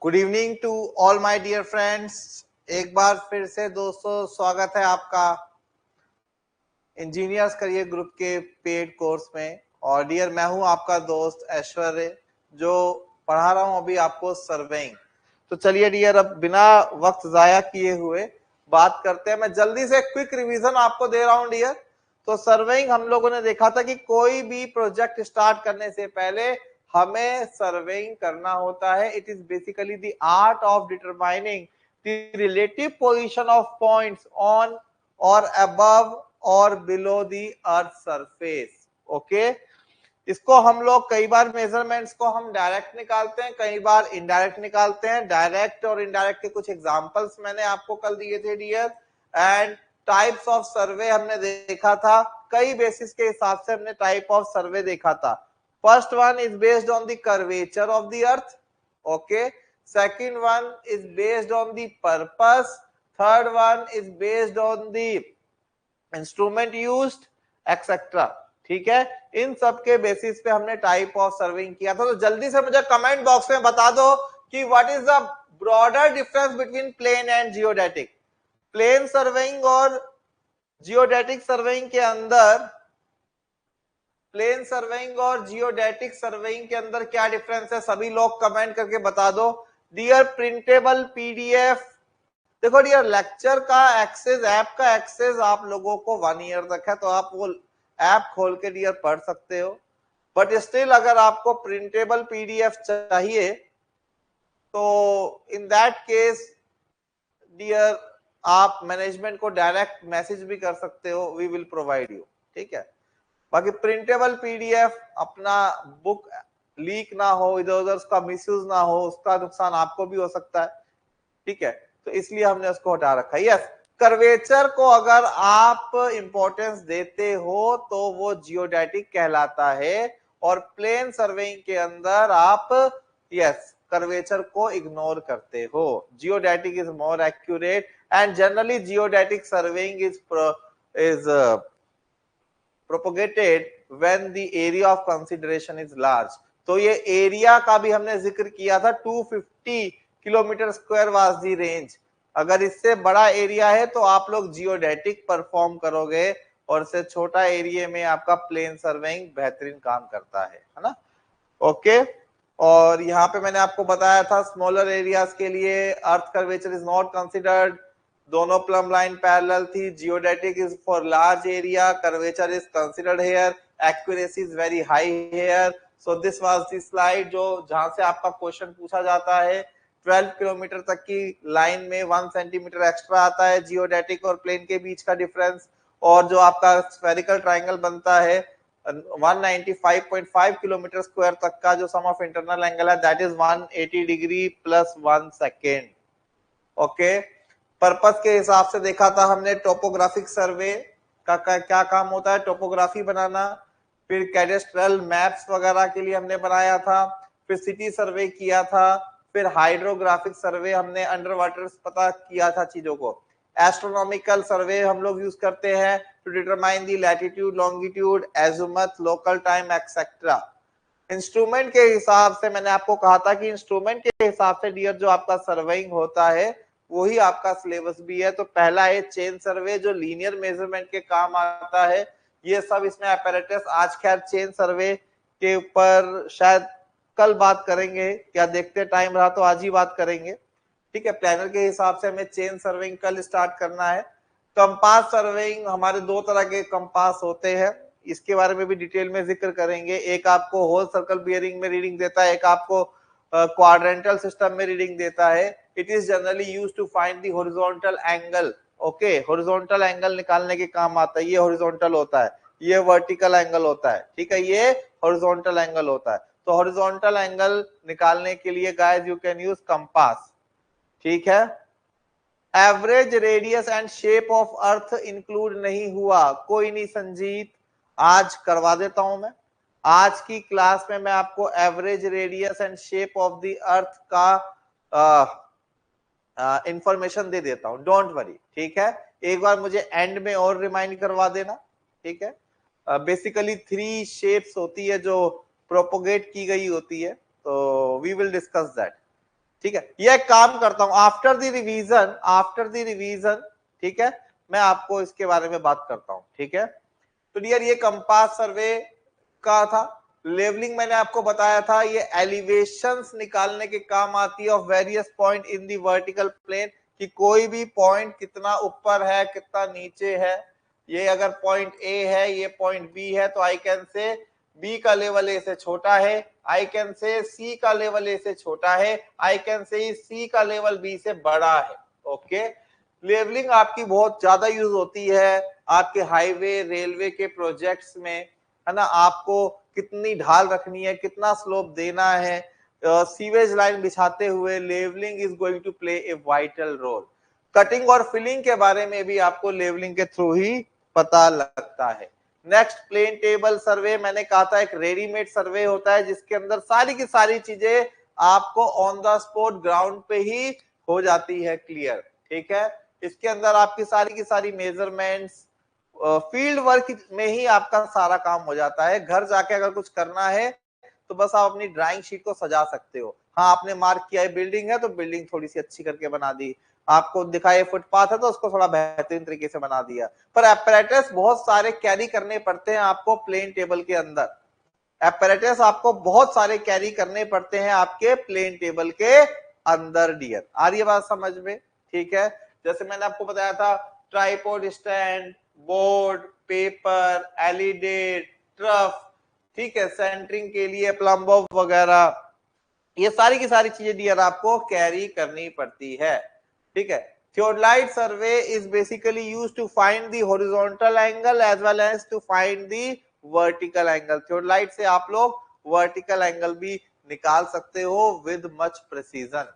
Good evening to all my dear friends. एक बार फिर से दोस्तों स्वागत है आपका इंजीनियर्स करियर ग्रुप के पेड कोर्स में। और डियर मैं हूं आपका दोस्त ऐश्वर्य जो पढ़ा रहा हूं अभी आपको सर्वेइंग। तो चलिए डियर अब बिना वक्त जाया किए हुए बात करते हैं। मैं जल्दी से क्विक रिवीजन आपको दे रहा हूं डियर। तो सर्वेइंग हम लोगों ने देखा था कि कोई भी प्रोजेक्ट स्टार्ट करने से पहले हमें सर्वेइंग करना होता है। It is basically the art of determining the relative position of points on और अबव और below the earth surface. Okay, इसको हम लोग कई बार मेजरमेंट्स को हम डायरेक्ट निकालते हैं, कई बार इनडायरेक्ट निकालते हैं। डायरेक्ट और इनडायरेक्ट के कुछ एग्जांपल्स मैंने आपको कल दिए थे dear. And types of survey हमने देखा था, कई बेसिस के हिसाब से हमने टाइप ऑफ सर्वे देखा था। First one is based on the curvature of the earth. Okay, second one is based on the purpose, third one is based on the instrument used etcetera. ठीक है, इन सब के बेसिस पे हमने टाइप ऑफ सर्विंग किया था। तो जल्दी से मुझे कमेंट बॉक्स में बता दो कि what is the broader difference between plane and geodetic. Plane surveying और जियोडेटिक सर्वेइंग के अंदर, प्लेन सर्वेइंग और जियोडेटिक सर्वेइंग के अंदर क्या डिफरेंस है, सभी लोग कमेंट करके बता दो। डियर प्रिंटेबल पीडीएफ, देखो डियर लेक्चर का एक्सेस, ऐप का एक्सेस आप लोगों को 1 ईयर तक है, तो आप वो ऐप खोल के डियर पढ़ सकते हो। बट स्टिल अगर आपको प्रिंटेबल पीडीएफ चाहिए तो इन दैट केस डियर आप मैनेजमेंट को डायरेक्ट मैसेज भी कर सकते हो, वी विल प्रोवाइड यू। ठीक है, बाकी प्रिंटेबल पीडीएफ अपना बुक लीक ना हो, इधर उधर उसका मिसयूज ना हो, उसका नुकसान आपको भी हो सकता है। ठीक है, तो इसलिए हमने उसको हटा रखा है। यस, कर्वेचर को अगर आप इंपॉर्टेंस देते हो तो वो जियोडेटिक कहलाता है, और प्लेन सर्वेइंग के अंदर आप यस कर्वेचर को इग्नोर करते हो। Geodetic is more accurate and generally geodetic surveying is propagated when the area of consideration is large। तो ये एरिया का भी हमने जिक्र किया था, 250 kilometre square was the range. अगर इससे बड़ा एरिया है तो आप लोग जियोडेटिक परफॉर्म करोगे, और इससे छोटा एरिया में आपका प्लेन सर्वेइंग बेहतरीन काम करता है ना। ओके, और यहाँ पे मैंने आपको बताया था स्मॉलर एरियाज के लिए अर्थ कर्वेचर इज नॉट कंसिडर्ड, दोनों प्लम लाइन पैरेलल थी। Geodetic is for large area, curvature is considered here, accuracy is very high here. So this was the slide जो जहां से आपका क्वेश्चन पूछा जाता है। 12 किलोमीटर तक की लाइन में 1 सेंटीमीटर एक्स्ट्रा आता है जियोडेटिक और प्लेन के बीच का डिफरेंस, और जो आपका स्फेरिकल ट्राइंगल बनता है 195.5 किलोमीटर स्क्वायर तक का जो सम ऑफ इंटरनल एंगल है that is 180 degree plus 1 second. Okay, purpose के हिसाब से देखा था हमने टोपोग्राफिक सर्वे का क्या काम होता है, टोपोग्राफी बनाना। फिर कैडेस्ट्रल मैप्स वगैरह के लिए हमने बनाया था। फिर सिटी सर्वे किया था। फिर हाइड्रोग्राफिक सर्वे हमने अंडर वाटर पता किया था चीजों को। एस्ट्रोनॉमिकल सर्वे हम लोग यूज करते हैं to determine the latitude, longitude, azimuth, local time etcetera. Instrument के हिसाब से मैंने आपको कहा था कि इंस्ट्रूमेंट के हिसाब से डियर जो आपका सर्वेइंग होता है वही आपका सिलेबस भी है। तो पहला है चेन सर्वे जो लीनियर मेजरमेंट के काम आता है। ये सब इसमें अपैरेटस, आज खैर चेन सर्वे के ऊपर शायद कल बात करेंगे, क्या देखते टाइम रहा तो आज ही बात करेंगे। ठीक है, प्लानर के हिसाब से हमें चेन सर्वेइंग कल स्टार्ट करना है। कंपास सर्वेइंग, हमारे 2 तरह के कंपास होते हैं, इसके बारे में भी डिटेल में जिक्र करेंगे। एक आपको होल सर्कल बियरिंग में रीडिंग देता है, एक आपको क्वाड्रेंटल सिस्टम में रीडिंग देता है। It is generally used to find the horizontal angle. Okay, horizontal angle निकालने के काम आता है। ये हॉरिजॉन्टल होता है, ये वर्टिकल एंगल होता है। ठीक है, ये हॉरिजॉन्टल एंगल होता है। तो हॉरिजॉन्टल एंगल निकालने के लिए guys you can use compass. ठीक है, average radius and shape of earth include नहीं हुआ, कोई नहीं संजीत, आज करवा देता हूं मैं। आज की क्लास में मैं आपको average radius and shape of the अर्थ का इंफॉर्मेशन दे देता हूं, डोंट वरी। ठीक है, एक बार मुझे एंड में और रिमाइंड करवा देना। ठीक है, बेसिकली 3 शेप्स होती है जो प्रोपोगेट की गई होती है, तो वी विल डिस्कस दैट। ठीक है, ये एक काम करता हूं, आफ्टर द रिवीजन, ठीक है, मैं आपको इसके बारे में बात करता हूं, ठीक है। तो डियर ये कंपास सर्वे का था। लेवलिंग मैंने आपको बताया था, ये एलिवेशंस निकालने के काम आती है of various point in the vertical plane, कि कोई भी पॉइंट कितना ऊपर है कितना नीचे है। ये अगर पॉइंट ए है, ये पॉइंट बी है, तो आई कैन से बी का लेवल ए से छोटा है, आई कैन से सी का लेवल ए से छोटा है, आई कैन से सी का लेवल बी से बड़ा है। ओके, लेवलिंग आपकी बहुत ज्यादा यूज होती है आपके हाईवे रेलवे के प्रोजेक्ट्स में, है ना। आपको कितनी ढाल रखनी है, कितना स्लोप देना है, सीवेज लाइन बिछाते हुए levelling is going to play a vital role. Cutting और फिलिंग के बारे में भी आपको लेवलिंग के थ्रू ही पता लगता है। नेक्स्ट प्लेन टेबल सर्वे, मैंने कहा था एक रेडीमेड सर्वे होता है जिसके अंदर सारी की सारी चीजें आपको ऑन द स्पॉट ग्राउंड पे ही हो जाती है क्लियर, ठीक है। इसके अंदर आपकी सारी की सारी मेजरमेंट्स फील्ड वर्क में ही आपका सारा काम हो जाता है। घर जाके अगर कुछ करना है तो बस आप अपनी ड्राइंग शीट को सजा सकते हो। हाँ, आपने मार्क किया है बिल्डिंग है तो बिल्डिंग थोड़ी सी अच्छी करके बना दी, आपको दिखाए फुटपाथ है तो उसको थोड़ा बेहतरीन तरीके से बना दिया। पर एपरेटस बहुत सारे कैरी करने पड़ते हैं आपको प्लेन टेबल के अंदर, एपरेटस आपको बहुत सारे कैरी करने पड़ते हैं आपके प्लेन टेबल के अंदर डियर। आ रही है बात समझ में, ठीक है। जैसे मैंने आपको बताया था tripod stand, board, paper, alidade, trough, ठीक है, सेंटरिंग के लिए प्लम बॉब वगैरह, ये सारी की सारी चीजें डियर आपको कैरी करनी पड़ती है, ठीक है। Theodolite survey is basically used to find the horizontal angle as well as to find the vertical angle. Theodolite से आप लोग वर्टिकल एंगल भी निकाल सकते हो विद मच प्रिसीजन,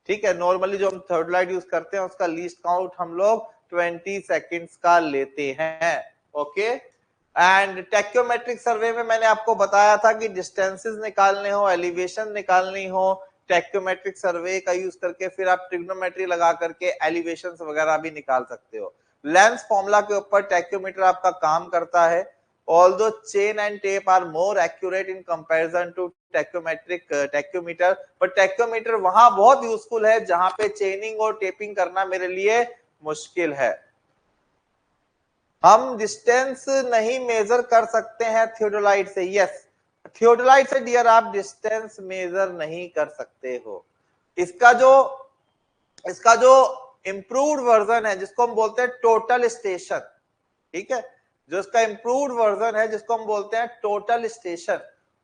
ठीक है। नॉर्मली जो हम थियोडलाइट यूज करते हैं उसका लीस्ट काउंट हम लोग 20 सेकेंड्स का लेते हैं। ओके, एंड टेक्योमेट्रिक सर्वे में मैंने आपको बताया था कि डिस्टेंसेस निकालने हो, एलिवेशन निकालनी हो, टेक्योमेट्रिक सर्वे का यूज करके फिर आप ट्रिग्नोमेट्री लगा करके एलिवेशंस वगैरह भी निकाल सकते हो। लेंस फॉर्मूला के ऊपर टेक्योमीटर आपका काम करता है। Although chain and tape are more accurate in comparison to tachyometer, but tachyometer वहां बहुत यूजफुल है जहां पे चेनिंग और टेपिंग करना मेरे लिए मुश्किल है। हम डिस्टेंस नहीं मेजर कर सकते हैं थियोडोलाइट से, यस, थियोडोलाइट से डियर आप डिस्टेंस मेजर नहीं कर सकते हो। इसका जो इंप्रूव्ड वर्जन है जिसको हम बोलते हैं टोटल स्टेशन, ठीक है, जो इसका इंप्रूव्ड वर्जन है जिसको हम बोलते हैं टोटल स्टेशन,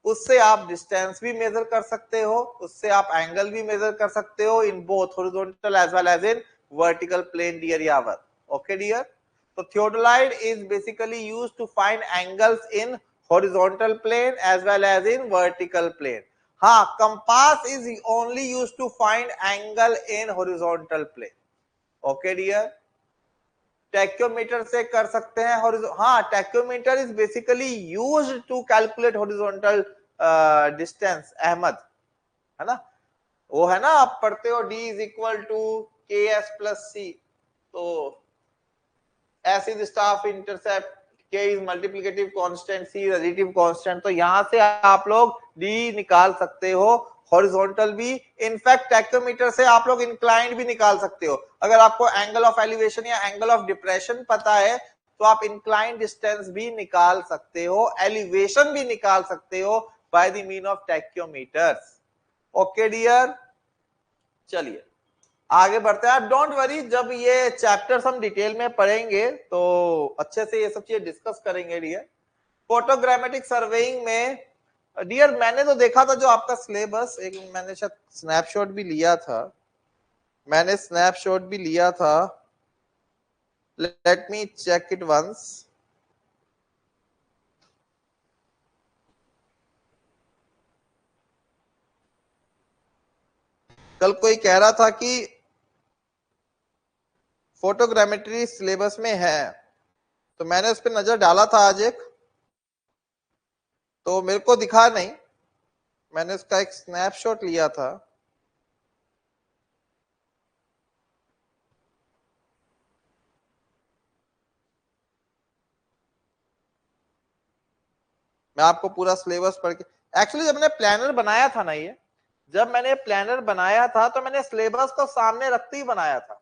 उससे आप डिस्टेंस भी मेजर कर सकते हो, उससे आप एंगल भी मेजर कर सकते हो in both horizontal as well as in vertical plane dear यावर। ओके डियर, तो theodolite is basically used to find angles in horizontal plane as well as in vertical plane. हाँ, compass is only used to find angle in horizontal plane. Okay dear, tacheometer से कर सकते हैं हाँ, tacheometer is basically used to calculate horizontal distance, Ahmad, है ना, वो है ना, आप पढ़ते हो D is equal to K S plus C, तो S is staff intercept, K is multiplicative constant, C is additive constant, तो यहां से आप लोग D निकाल सकते हो, हॉरिजॉन्टल भी। इनफैक्ट टैक्योमीटर से आप लोग इंक्लाइंड भी निकाल सकते हो। अगर आपको एंगल ऑफ एलिवेशन या एंगल ऑफ डिप्रेशन पता है तो आप इंक्लाइंड डिस्टेंस भी निकाल सकते हो, एलिवेशन भी निकाल सकते हो by the mean of tacheometers. Okay dear, चलिए आगे बढ़ते हैं। डोंट वरी, जब ये चैप्टर्स हम डिटेल में पढ़ेंगे तो अच्छे से ये सब चीजें डिस्कस करेंगे डियर। फोटोग्रामेटिक सर्वेइंग में डियर मैंने तो देखा था जो आपका सिलेबस, एक मैंने शायद स्नैपशॉट भी लिया था, let me check it once. कल कोई कह रहा था कि फोटोग्रामेट्री सिलेबस में है, तो मैंने उस पर नजर डाला था आज एक, तो मेरे को दिखा नहीं, मैंने उसका एक स्नैपशॉट लिया था। मैं आपको पूरा सिलेबस पढ़ के, एक्चुअली जब मैंने प्लानर बनाया था ना, ये जब मैंने प्लानर बनाया था तो मैंने सिलेबस को सामने रखते ही बनाया था।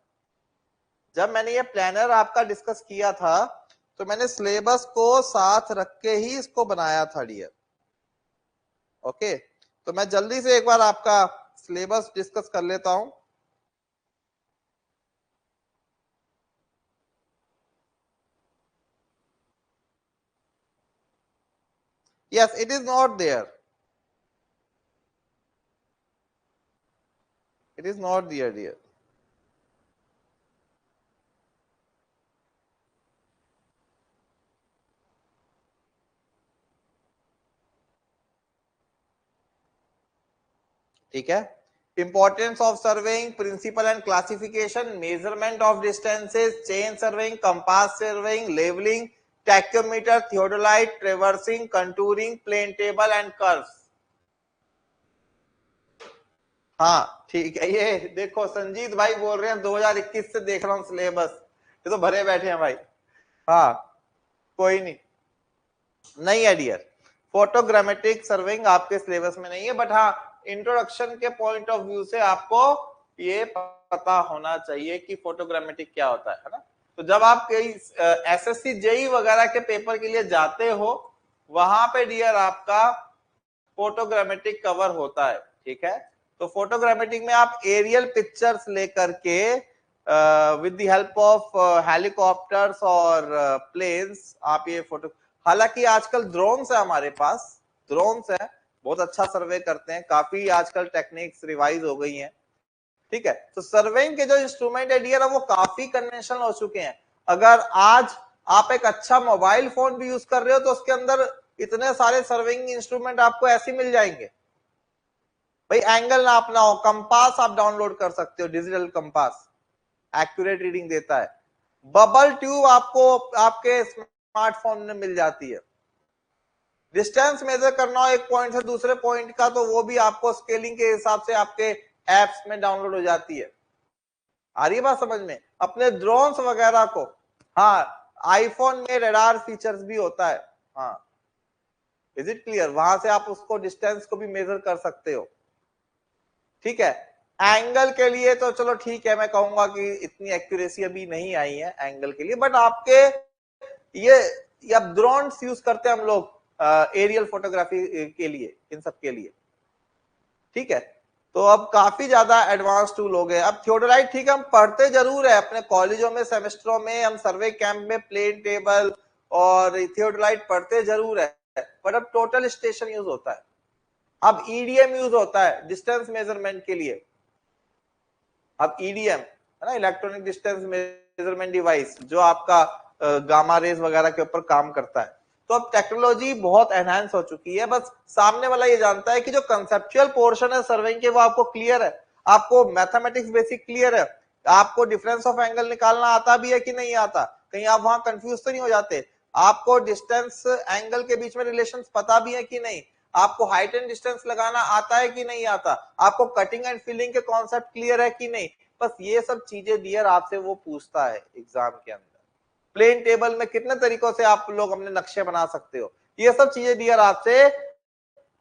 जब मैंने ये प्लानर आपका डिस्कस किया था तो मैंने सिलेबस को साथ रख के ही इसको बनाया था डियर। ओके, तो मैं जल्दी से एक बार आपका सिलेबस डिस्कस कर लेता हूं। Yes, it is not there. It is not there, dear. ठीक है। Importance of surveying, principle and classification, measurement of distances, chain surveying, compass surveying, leveling, tachymeter, theodolite, traversing, contouring, plane table and curves. हाँ ठीक है, ये देखो संजीत भाई बोल रहे हैं 2021 से देख रहा हूँ सिलेबस, ये तो भरे बैठे हैं भाई। हाँ कोई नहीं, नहीं है डियर, फोटोग्रामेट्रिक सर्विंग आपके सिलेबस में नहीं है, बट हाँ इंट्रोडक्शन के पॉइंट ऑफ व्यू से आपको ये पता होना चाहिए कि फोटोग्रामेट्रिक क्या होता है ना। तो जब आप कई एसएससी जेई वगैरह के पेपर के लिए जाते हो वहां पे डियर आपका फोटोग्रामेट्रिक कवर होता है। ठीक है, तो फोटोग्रामेट्रिक में आप एरियल पिक्चर्स लेकर के with the help of helicopters और प्लेन्स आप ये फोटो, हालांकि आजकल ड्रोन्स है हमारे पास, ड्रोन्स है बहुत अच्छा सर्वे करते हैं, काफी आजकल टेक्निक्स रिवाइज हो गई हैं। ठीक है, तो सर्वेइंग के जो इंस्ट्रूमेंट है डियर वो काफी कन्वेंशनल हो चुके हैं। अगर आज आप एक अच्छा मोबाइल फोन भी यूज कर रहे हो तो उसके अंदर इतने सारे सर्वेइंग इंस्ट्रूमेंट आपको ऐसे मिल जाएंगे। भाई एंगल नापना हो, कंपास आप डाउनलोड कर सकते हो, डिजिटल कंपास एक्यूरेट रीडिंग देता है। बबल ट्यूब आपको आपके स्मार्टफोन में मिल जाती है। डिस्टेंस मेजर करना हो एक पॉइंट से दूसरे पॉइंट का तो वो भी आपको स्केलिंग के हिसाब से आपके एप्स में डाउनलोड हो जाती है। आ रही है बात समझ में? अपने ड्रोन्स वगैरह को, हाँ आईफोन में रडार फीचर्स भी होता है। हाँ इज इट क्लियर? वहां से आप उसको डिस्टेंस को भी मेजर कर सकते हो। ठीक है, एंगल के लिए तो चलो ठीक है, मैं कहूंगा कि इतनी एक्यूरेसी अभी नहीं आई है एंगल के लिए, बट आपके ये अब ड्रोन्स यूज करते हैं हम लोग एरियल फोटोग्राफी के लिए, इन सब के लिए। ठीक है, तो अब काफी ज्यादा एडवांस टूल हो गए। अब थियोडोलाइट ठीक है, हम पढ़ते जरूर है अपने कॉलेजों में, सेमेस्टरों में, हम सर्वे कैंप में प्लेन टेबल और थियोडोलाइट पढ़ते जरूर है, बट अब टोटल स्टेशन यूज होता है। अब ईडीएम यूज होता है डिस्टेंस मेजरमेंट के लिए। अब ईडीएम है ना, इलेक्ट्रॉनिक डिस्टेंस मेजरमेंट डिवाइस, जो आपका गामा रेज वगैरह के ऊपर काम करता है। तो अब टेक्नोलॉजी बहुत एनहांस हो चुकी है, बस सामने वाला ये जानता है कि जो कंसेप्चुअल पोर्शन है सर्वेइंग के वो आपको क्लियर है, आपको मैथमेटिक्स बेसिक क्लियर है, आपको डिफरेंस ऑफ एंगल निकालना आता भी है कि नहीं आता, कहीं आप वहां कंफ्यूज तो नहीं हो जाते, आपको डिस्टेंस एंगल के बीच में रिलेशन पता भी है कि नहीं, आपको हाइट एंड डिस्टेंस लगाना आता है कि नहीं आता, आपको कटिंग एंड फिलिंग के कॉन्सेप्ट क्लियर है कि नहीं। बस ये सब चीजें डियर आपसे वो पूछता है एग्जाम के अंदर। प्लेन टेबल में कितने तरीकों से आप लोग अपने नक्शे बना सकते हो, ये सब चीजें डियर आपसे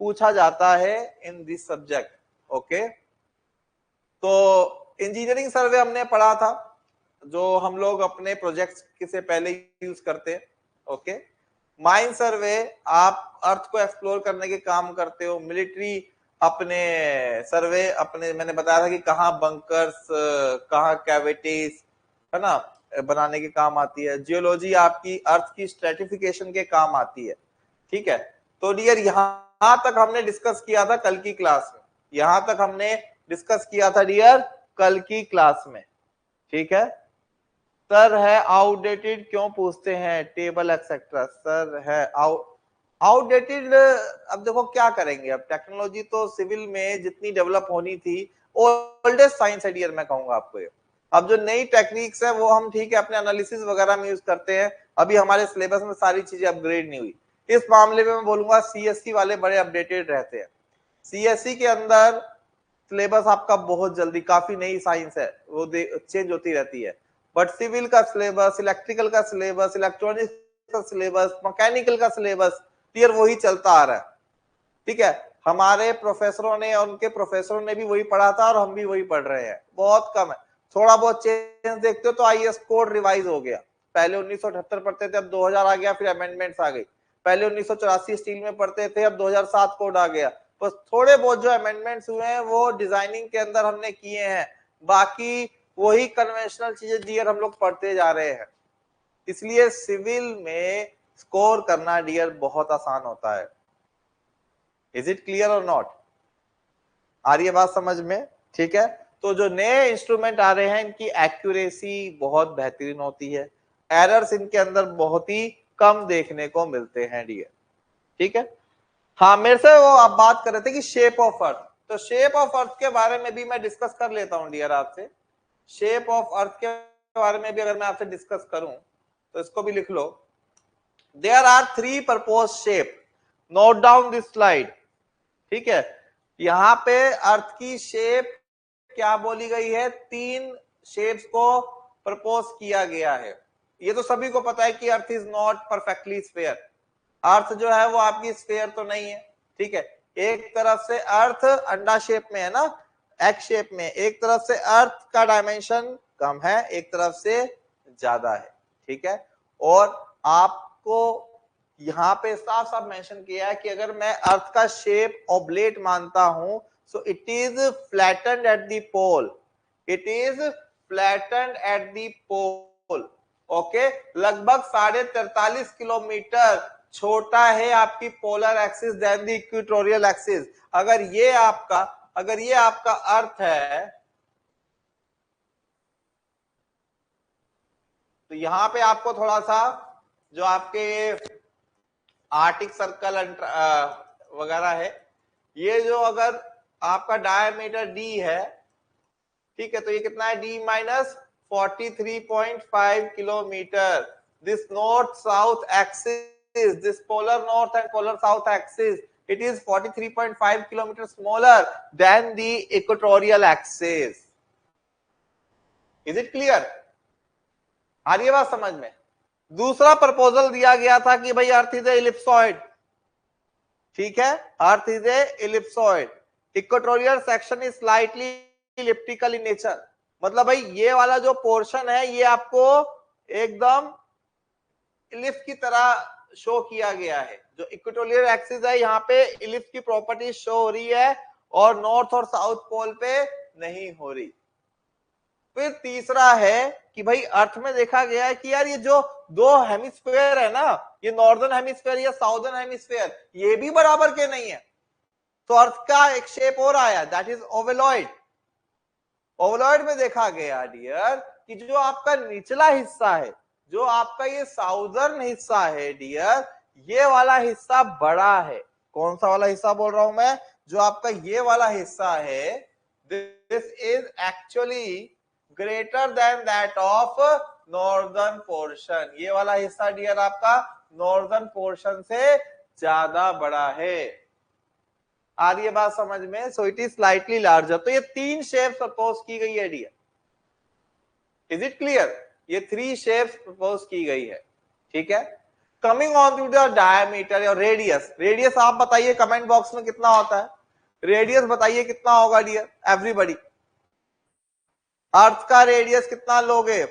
पूछा जाता है इन दिस सब्जेक्ट। ओके, तो इंजीनियरिंग सर्वे हमने पढ़ा था जो हम लोग अपने प्रोजेक्ट्स से पहले यूज करते हैं। ओके, माइन सर्वे आप अर्थ को एक्सप्लोर करने के काम करते हो। मिलिट्री अपने सर्वे अपने, मैंने बताया था कि कहाँ बंकर्स, कहाँ कैविटीज है ना बनाने के काम आती है। जियोलॉजी आपकी अर्थ की स्ट्रेटिफिकेशन के काम आती है। ठीक है, तो डियर यहां तक हमने डिस्कस किया था कल की क्लास में, यहां तक हमने डिस्कस किया था डियर कल की क्लास में। ठीक है, सर है आउटडेटेड क्यों पूछते हैं, टेबल एक्सेट्रा सर है आउटडेटेड। अब देखो क्या करेंगे, अब टेक्नोलॉजी तो सिविल में जितनी डेवलप होनी थी ओल्डेस्ट साइंस है डियर, मैं कहूंगा आपको ये। अब जो नई टेक्निक्स है वो हम ठीक है अपने एनालिसिस वगैरह में यूज करते हैं, अभी हमारे सिलेबस में सारी चीजें अपग्रेड नहीं हुई। इस मामले में मैं बोलूंगा सीएससी वाले बड़े अपडेटेड रहते हैं। सीएससी के अंदर सिलेबस आपका बहुत जल्दी, काफी नई साइंस है वो चेंज होती रहती है, बट सिविल का सिलेबस, इलेक्ट्रिकल का सिलेबस, इलेक्ट्रॉनिक्स का सिलेबस, मैकेनिकल का सिलेबस क्लियर वही चलता आ रहा है। ठीक है, हमारे प्रोफेसरों ने और उनके प्रोफेसरों ने भी वही पढ़ा था और हम भी वही पढ़ रहे हैं, बहुत कम है। थोड़ा बहुत चेंज देखते हो तो आईएएस कोड रिवाइज हो गया, पहले 1978 पढ़ते थे, अब 2000 आ गया, फिर अमेंडमेंट्स आ गई। पहले 1984 स्टील में पढ़ते थे, अब 2007 कोड आ गया। बस थोड़े बहुत जो अमेंडमेंट्स हुए हैं वो डिजाइनिंग के अंदर हमने किए हैं, बाकी वही कन्वेंशनल चीजें डियर हम लोग पढ़ते जा रहे हैं। इसलिए सिविल में स्कोर करना डियर बहुत आसान होता है। इज इट क्लियर और नॉट? आ रही है बात समझ में? ठीक है, तो जो नए इंस्ट्रूमेंट आ रहे हैं इनकी एक्यूरेसी बहुत बेहतरीन होती है, एरर्स इनके अंदर बहुत ही कम देखने को मिलते हैं डियर। ठीक है, हाँ मेरे से वो आप बात कर रहे थे कि शेप ऑफ अर्थ, तो शेप ऑफ अर्थ के बारे में भी मैं डिस्कस कर लेता हूं डियर आपसे। शेप ऑफ अर्थ के बारे में भी अगर मैं आपसे डिस्कस करूं तो इसको भी लिख लो। There are 3 propose shape, note down this slide. ठीक है, यहां पे अर्थ की शेप क्या बोली गई है, 3 शेप्स को प्रपोज किया गया है। ये तो सभी को पता है कि earth is not perfectly sphere, earth जो है वो आपकी स्फेयर तो नहीं है। ठीक है, एक तरफ से अर्थ अंडा शेप में है ना, एक्स शेप में, एक तरफ से अर्थ का डायमेंशन कम है, एक तरफ से ज्यादा है। ठीक है, और आपको यहां पे साफ साफ मेंशन किया है कि अगर मैं अर्थ का शेप ऑब्लेट मानता हूं so it is flattened at the pole, it is flattened at the pole. Okay, लगभग 43.5 किलोमीटर छोटा है आपकी polar axis than the equatorial axis. अगर ये आपका अर्थ है तो यहां पे आपको थोड़ा सा जो आपके आर्टिक सर्कल वगैरह है, ये जो अगर आपका डायमीटर डी है, ठीक है, तो ये कितना है, D minus 43.5 kilometre. This north south axis, this polar north and polar south axis, it is 43.5 kilometers smaller than the equatorial axis. Is it clear? आ रही है बात समझ में? दूसरा प्रपोजल दिया गया था कि भाई अर्थ इज ए इलिप्सॉइड। ठीक है, earth is a ellipsoid, equatorial section is slightly elliptical in nature. मतलब भाई ये वाला जो पोर्शन है ये आपको एकदम इलिप्स की तरह शो किया गया है। जो इक्वेटोरियल एक्सिस है यहाँ पे इलिप्स की प्रॉपर्टी शो हो रही है और नॉर्थ और साउथ पोल पे नहीं हो रही। फिर तीसरा है कि भाई अर्थ में देखा गया है कि यार ये जो 2 हेमिस्फीयर है ना, ये नॉर्दर्न हेमिस्फीयर या साउदर्न हेमिस्फीयर, ये भी बराबर के नहीं है। तो अर्थ का एक शेप और आया, दैट इज ओवलॉइड। ओवलॉइड में देखा गया डियर कि जो आपका निचला हिस्सा है, जो आपका ये साउदर्न हिस्सा है डियर, ये वाला हिस्सा बड़ा है। कौन सा वाला हिस्सा बोल रहा हूं मैं, जो आपका ये वाला हिस्सा है, this is actually greater than that of northern portion. ये वाला हिस्सा डियर आपका नॉर्दर्न पोर्शन से ज्यादा बड़ा है। आ रही है बात समझ में? सो इट इज स्लाइटली लार्जर। तो ये 3 शेप प्रपोज की गई है डियर। Is it clear? ये 3 शेप्स प्रपोज की गई है। ठीक है, coming on to the diameter और रेडियस। रेडियस आप बताइए कमेंट बॉक्स में कितना होता है, रेडियस बताइए कितना होगा डियर एवरीबॉडी। अर्थ का रेडियस कितना लोगे?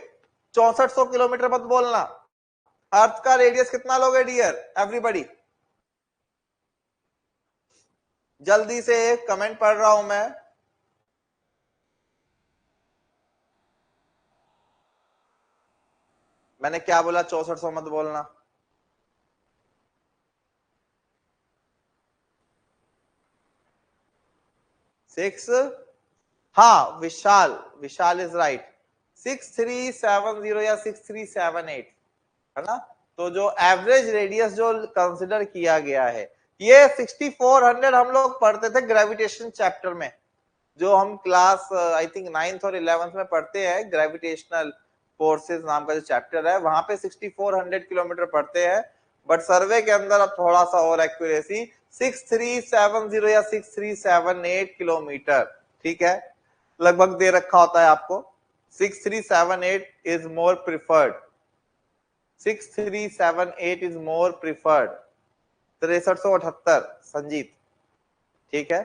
6400 किलोमीटर मत बोलना। अर्थ का रेडियस कितना लोगे डियर एवरीबॉडी? जल्दी से कमेंट पढ़ रहा हूं मैं। मैंने क्या बोला? 6400 मत बोलना। 6, हाँ विशाल, विशाल इज राइट, 6370 या 6378 है ना। तो जो एवरेज रेडियस जो कंसिडर किया गया है, ये 6400 हम लोग पढ़ते थे ग्रेविटेशन चैप्टर में, जो हम क्लास आई थिंक 9th और 11th में पढ़ते हैं, ग्रेविटेशनल फोर्सेस नाम का जो चैप्टर है, वहां पे 6400 किलोमीटर पढ़ते हैं। बट सर्वे के अंदर अब थोड़ा सा और एक्यूरेसी, 6370 या 6378 किलोमीटर। ठीक है, लगभग दे रखा होता है आपको। 6378 is more preferred, 6378 is more preferred. 6378 Sanjeet ठीक है,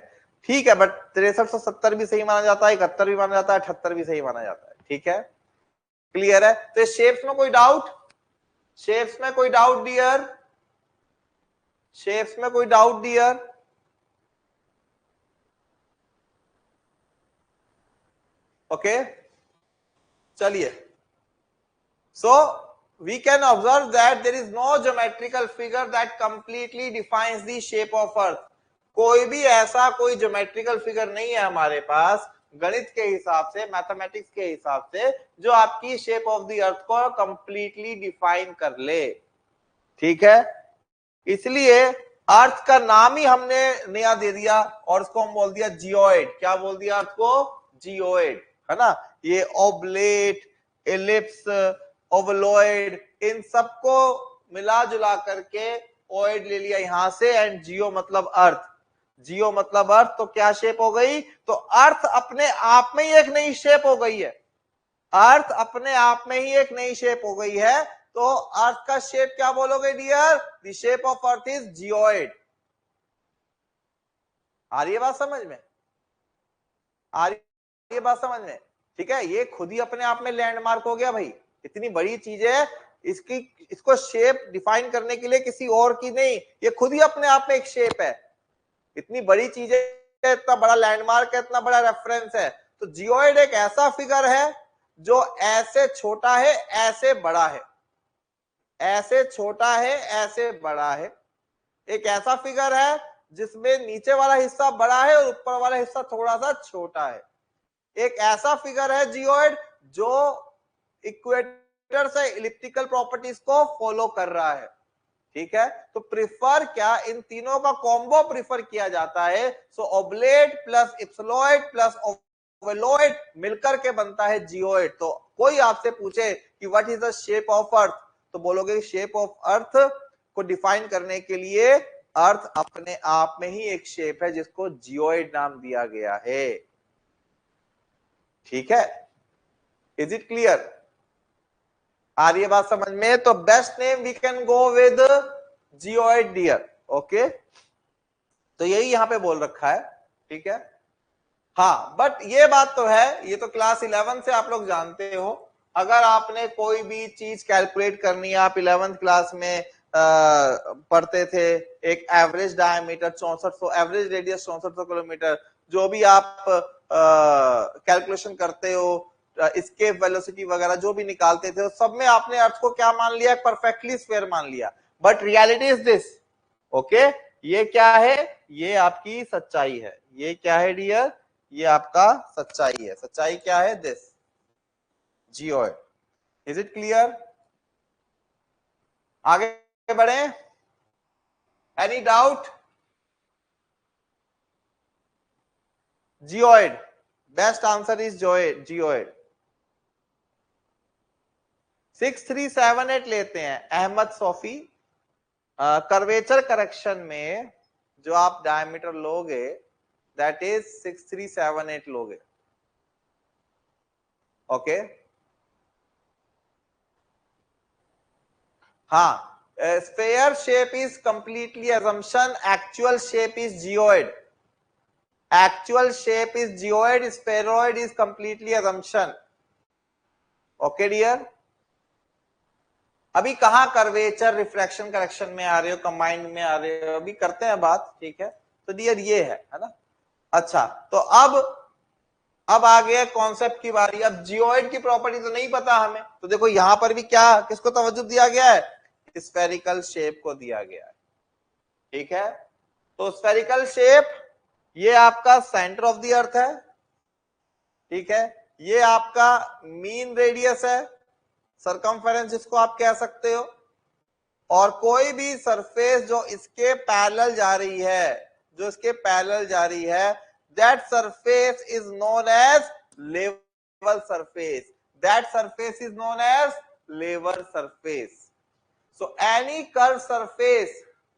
ठीक है, बट 6370 भी सही माना जाता है, 71 भी माना जाता है, 78 भी सही माना जाता है। ठीक है, क्लियर है? तो शेप्स में कोई डाउट? शेप्स में कोई डाउट डियर? शेप्स में कोई डाउट डियर? ओके, चलिए। सो we can observe that there is no geometrical figure that completely defines the shape of earth. कोई भी ऐसा कोई ज्योमेट्रिकल फिगर नहीं है हमारे पास गणित के हिसाब से, मैथमेटिक्स के हिसाब से, जो आपकी शेप ऑफ द अर्थ को कंप्लीटली डिफाइन कर ले। ठीक है, इसलिए अर्थ का नाम ही हमने नया दे दिया और उसको हम बोल दिया जियोइड। क्या बोल दिया अर्थ को? जियोइड, है ना। ये ओब्लेट, एलिप्स, ओवलॉइड, इन सबको मिला जुला करके ओइड ले लिया यहां से, एंड जियो मतलब अर्थ। जियो मतलब अर्थ, तो क्या शेप हो गई? तो अर्थ अपने आप में ही एक नई शेप हो गई है। अर्थ अपने आप में ही एक नई शेप हो गई है। तो अर्थ का शेप क्या बोलोगे dear? The shape of earth is geoid. आ रही है बात समझ में? आ रही है बात समझ में? ठीक है, ये खुद ही अपने आप में लैंडमार्क हो गया भाई। इतनी बड़ी चीज है, इसको शेप डिफाइन करने के लिए किसी और की नहीं, ये खुद ही अपने आप में एक शेप है। इतनी बड़ी चीज है, इतना बड़ा लैंडमार्क है, इतना बड़ा रेफरेंस है। तो जियोइड एक ऐसा फिगर है जो ऐसे छोटा है, ऐसे बड़ा है, ऐसे छोटा है, ऐसे बड़ा है। एक ऐसा फिगर है जिसमें नीचे वाला हिस्सा बड़ा है और ऊपर वाला हिस्सा थोड़ा सा छोटा है। एक ऐसा फिगर है जियोइड जो इक्वेटर से इलिप्टिकल प्रॉपर्टीज को फॉलो कर रहा है। ठीक है, तो प्रिफर क्या, इन तीनों का कॉम्बो प्रिफर किया जाता है। सो ओब्लेट प्लस इप्सिलॉइड प्लस ओवलॉइड मिलकर के बनता है जियोइड। तो कोई आपसे पूछे कि what is the shape of अर्थ, तो बोलोगे शेप ऑफ अर्थ को डिफाइन करने के लिए अर्थ अपने आप में ही एक शेप है जिसको जियोइड नाम दिया गया है। ठीक है, इज इट क्लियर? आ रही है बात समझ में? तो best name we can go with geoid dear. Okay, तो यही यहां पे बोल रखा है। ठीक है, हाँ, बट ये बात तो है, ये तो क्लास 11 से आप लोग जानते हो। अगर आपने कोई भी चीज कैलकुलेट करनी है, आप 11th क्लास में पढ़ते थे, एक average diameter 6400, average radius 6400 kilometre, जो भी आप कैलकुलेशन करते हो, एस्केप वेलोसिटी वगैरह जो भी निकालते थे, सब में आपने अर्थ को क्या मान लिया? परफेक्टली स्फीयर मान लिया। But reality is this. Okay, ये क्या है? ये आपकी सच्चाई है। ये क्या है डियर? ये आपका सच्चाई है। सच्चाई क्या है? This geoid. Is it clear? आगे बढ़े? Any doubt? Geoid, best answer is geoid. 6378 लेते हैं अहमद सोफी। कर्वेचर करेक्शन में जो आप डायमीटर लोगे दैट इज 6378 लोगे। ओके, हाँ, sphere shape is completely assumption, actual shape is geoid. Actual shape is geoid, spheroid is completely assumption. Okay dear? अभी कहां कर्वेचर रिफ्रैक्शन करेक्शन में आ रहे हो, कंबाइंड में आ रहे हो, अभी करते हैं बात। ठीक है, तो डियर ये है ना। अच्छा, तो अब आ गया कॉन्सेप्ट की बारी। अब जियोइड की प्रॉपर्टी तो नहीं पता हमें, तो देखो यहां पर भी क्या, किसको तवज्जो दिया गया है? स्फेरिकल शेप को दिया गया है। ठीक है, तो स्फेरिकल शेप, ये आपका सेंटर ऑफ द अर्थ है। ठीक है, ये आपका मीन रेडियस है, सरकमफेरेंस जिसको आप कह सकते हो। और कोई भी सरफेस जो इसके पैरेलल जा रही है, जो इसके पैरेलल जा रही है, that surface is known as level surface. That surface is known as level surface. So any curved surface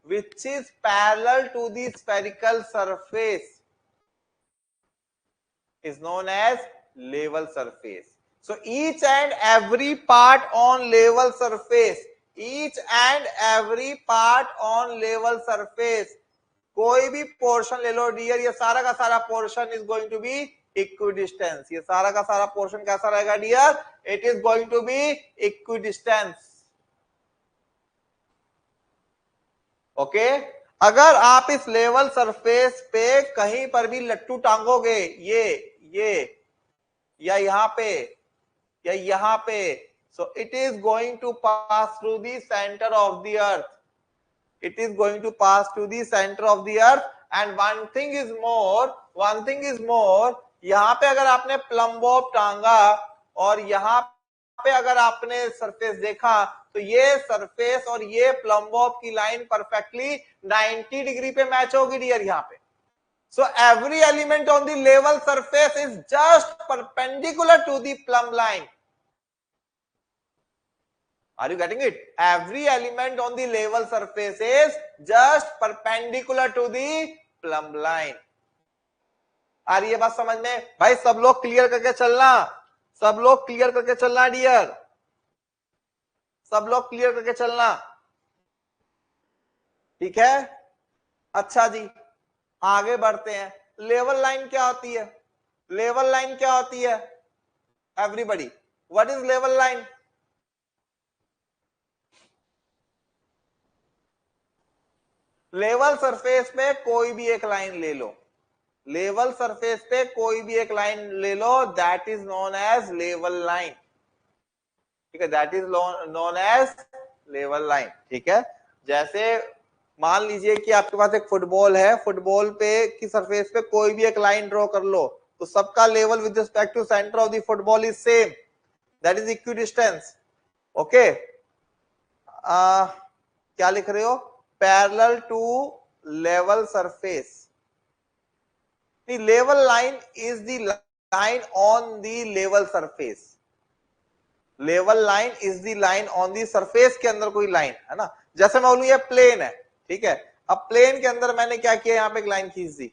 which is parallel to the spherical surface is known as level surface. So each and every part on level surface, each and every part on level surface कोई भी portion ले लो dear, ये सारा का सारा portion is going to be equidistance. ये सारा का सारा पोर्शन कैसा रहेगा dear? It is going to be equidistance. Okay, अगर आप इस लेवल सरफेस पे कहीं पर भी लट्टू टांगोगे, ये या यहां पे या यहां पे, so it is going to pass through the centre of the earth. It is going to pass to the center of the earth, and one thing is more, यहाँ पे अगर आपने प्लम बॉब टांगा और यहाँ पे अगर आपने सरफेस देखा तो ये सरफेस और ये प्लम बॉब की लाइन परफेक्टली 90 डिग्री पे मैच होगी डियर यहाँ पे। So every element on the level surface is just perpendicular to the plumb line. Are you getting it? Every element on the level surface is just perpendicular to the plumb line. आ रही है बात समझ में भाई? सब लोग clear करके चलना, सब लोग क्लियर करके चलना डियर, सब लोग क्लियर करके चलना, ठीक है? अच्छा जी, आगे बढ़ते हैं। लेवल लाइन क्या होती है? लेवल लाइन क्या होती है everybody? What is level line? Level surface पे कोई भी एक लाइन ले लो, लेवल सरफेस पे कोई भी एक लाइन ले लो, that is known as level line, ठीक है? That is known as level line, ठीक है? जैसे मान लीजिए कि आपके पास एक फुटबॉल है, फुटबॉल पे की सरफेस पे कोई भी एक लाइन ड्रॉ कर लो, तो सबका level with respect to centre of the football is same, that is equidistance. Okay, क्या लिख रहे हो? Parallel to level surface. Level line is the line on the level surface. Level line is the line on the surface के अंदर कोई line है ना। जैसे मैं बोलूं ये प्लेन है, ठीक है? अब प्लेन के अंदर मैंने क्या किया, यहाँ पे एक लाइन खींच दी,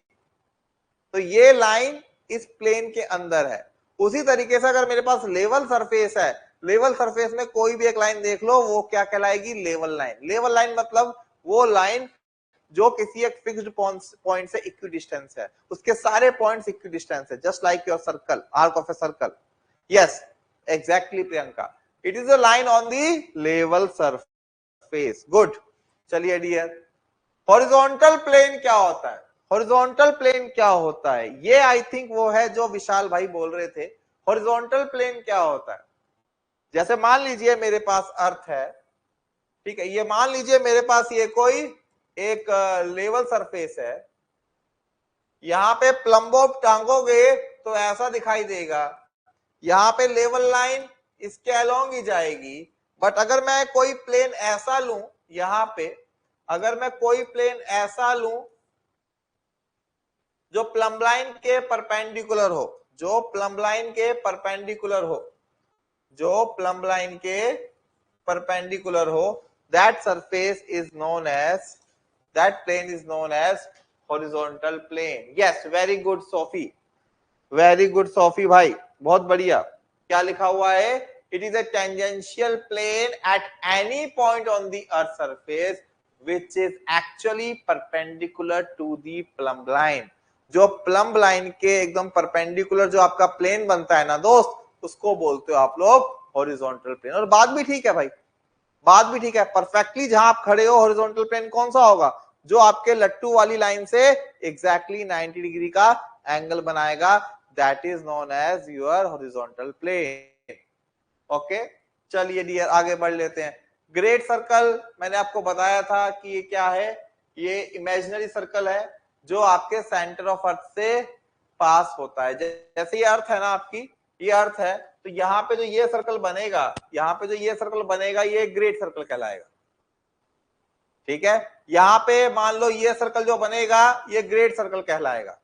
तो ये लाइन इस प्लेन के अंदर है। उसी तरीके से अगर मेरे पास लेवल सरफेस है, लेवल सरफेस में कोई भी एक लाइन देख लो, वो क्या कहलाएगी? Level line. लेवल लाइन मतलब वो लाइन जो किसी एक फिक्स्ड पॉइंट से इक्विडिस्टेंस है, उसके सारे पॉइंट्स इक्विडिस्टेंस है, just like your circle, arc of a circle. Yes, exactly Priyanka, it is a line on the level surface. Good, चलिए डियर, हॉरिजॉन्टल प्लेन क्या होता है? हॉरिजॉन्टल प्लेन क्या होता है? ये आई थिंक वो है जो विशाल भाई बोल रहे थे। हॉरिजॉन्टल प्लेन क्या होता है? जैसे मान लीजिए मेरे पास अर्थ है, ठीक है? ये मान लीजिए मेरे पास ये कोई एक लेवल सरफेस है, यहां पे प्लम बॉब टांगोगे तो ऐसा दिखाई देगा, यहां पे लेवल लाइन इसके अलोंग ही जाएगी। बट अगर मैं कोई प्लेन ऐसा लूं, यहां पे अगर मैं कोई प्लेन ऐसा लूं जो प्लम लाइन के परपेंडिकुलर हो, जो प्लम लाइन के परपेंडिकुलर हो, जो प्लम लाइन के परपेंडिकुलर हो, that surface is known as, that plane is known as horizontal plane. Yes, very good Sophie, very good Sophie भाई, बहुत बढ़िया। क्या लिखा हुआ है? It is a tangential plane at any point on the earth surface which is actually perpendicular to the plumb line. जो plumb line के एकदम परपेंडिकुलर जो आपका प्लेन बनता है ना दोस्त, उसको बोलते हो आप लोग हॉरिजॉन्टल प्लेन। और बात भी ठीक है भाई, बात भी ठीक है, परफेक्टली जहां आप खड़े हो हॉरिजॉन्टल प्लेन कौन सा होगा? जो आपके लट्टू वाली लाइन से एग्जैक्टली 90 डिग्री का एंगल बनाएगा, that is known as your horizontal plane. Okay, चलिए डियर आगे बढ़ लेते हैं। ग्रेट सर्कल मैंने आपको बताया था कि ये क्या है, ये इमेजिनरी सर्कल है जो आपके सेंटर ऑफ अर्थ से पास होता है। जैसे ये अर्थ है ना आपकी, ये अर्थ है, तो यहाँ पे जो ये सर्कल बनेगा, यहाँ पे जो ये सर्कल बनेगा, ये ग्रेट सर्कल कहलाएगा, ठीक है? यहाँ पे मान लो ये सर्कल जो बनेगा, ये ग्रेट सर्कल कहलाएगा,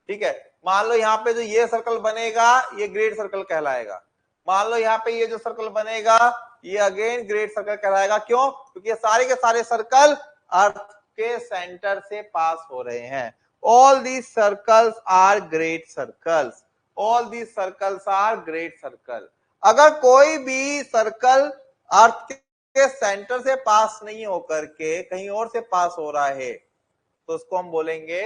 ठीक है? मान लो यहाँ पे जो ये सर्कल बनेगा, ये ग्रेट सर्कल कहलाएगा। मान लो यहाँ पे ये जो सर्कल बनेगा, ये अगेन ग्रेट सर्कल कहलाएगा। क्यों? क्योंकि ये सारे के सारे सर्कल अर्थ के सेंटर से पास हो रहे हैं। All these circles are great circles, all these circles are great circle. अगर कोई भी सर्कल अर्थ के सेंटर से पास नहीं होकर के कहीं और से पास हो रहा है, तो उसको हम बोलेंगे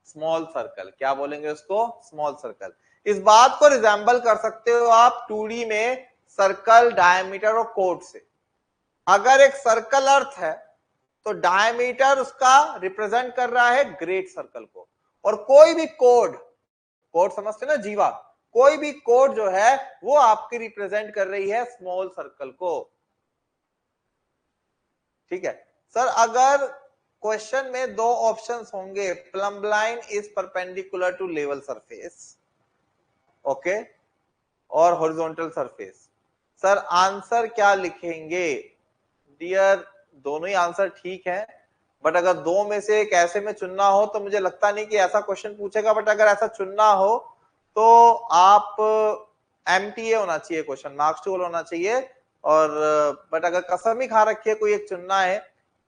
स्मॉल सर्कल। क्या बोलेंगे उसको? Small circle. इस बात को रिजेंबल कर सकते हो आप 2D में सर्कल, डायमीटर और कोड से। अगर एक सर्कल अर्थ है तो डायमीटर उसका रिप्रेजेंट कर रहा है ग्रेट सर्कल को, और कोई भी कोड, कोड समझते ना जीवा, कोई भी कोड जो है वो आपकी रिप्रेजेंट कर रही है स्मॉल सर्कल को। ठीक है सर, अगर क्वेश्चन में दो ऑप्शंस होंगे, plumb line is perpendicular to level surface, okay, और हॉरिजॉन्टल सरफेस, सर आंसर क्या लिखेंगे? डियर दोनों ही आंसर ठीक है, बट अगर दो में से एक ऐसे में चुनना हो तो मुझे लगता नहीं कि ऐसा क्वेश्चन पूछेगा, बट अगर ऐसा चुनना हो तो आप MTA होना चाहिए, क्वेश्चन मार्क्स 2 होना चाहिए, और बट अगर कसम ही खा रखी है कोई एक चुनना है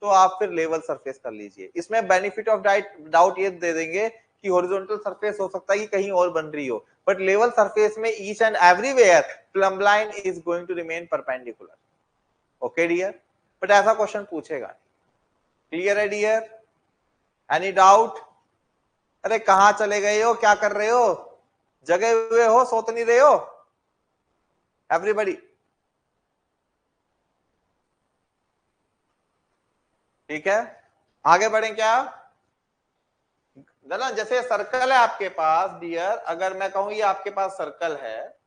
तो आप फिर लेवल सरफेस कर लीजिए। इसमें बेनिफिट ऑफ डाउट ये दे देंगे कि हॉरिजॉन्टल सरफेस हो सकता है कि कहीं और बन रही हो, बट लेवल सरफेस में each and everywhere plumb line is going to remain perpendicular. Okay dear, but ऐसा क्वेश्चन पूछेगा। क्लियर है डियर? Any doubt? अरे कहां चले गए हो, क्या कर रहे हो, जगे हुए हो, सो तो नहीं रहे हो एवरीबॉडी? ठीक है, आगे बढ़े क्या? ना जैसे सर्कल है आपके पास डियर, अगर मैं कहूं ये आपके पास सर्कल है,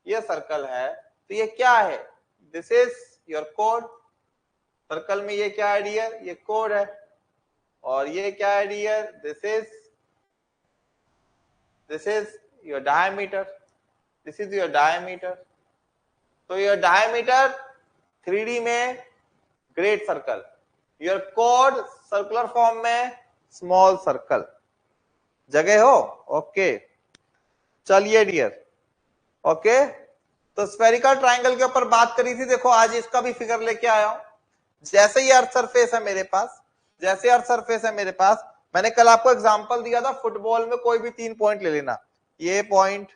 ये सर्कल है, तो ये क्या है? This is your code. Circle में ये क्या है डियर? ये कोड है। और ये क्या है dear? This is your diameter, this is your diameter. तो योर डायमीटर 3D में ग्रेट सर्कल, योर कोड सर्कुलर फॉर्म में स्मॉल सर्कल। जगह हो? ओके, चलिए डियर, ओके। तो स्फेरिकल ट्राइंगल के ऊपर बात करी थी, देखो आज इसका भी फिगर लेके आया हूं। जैसे ये अर्थ सरफेस है मेरे पास, जैसे अर्थ सरफेस है मेरे पास, मैंने कल आपको एग्जांपल दिया था, फुटबॉल में कोई भी 3 पॉइंट ले लेना, ये पॉइंट,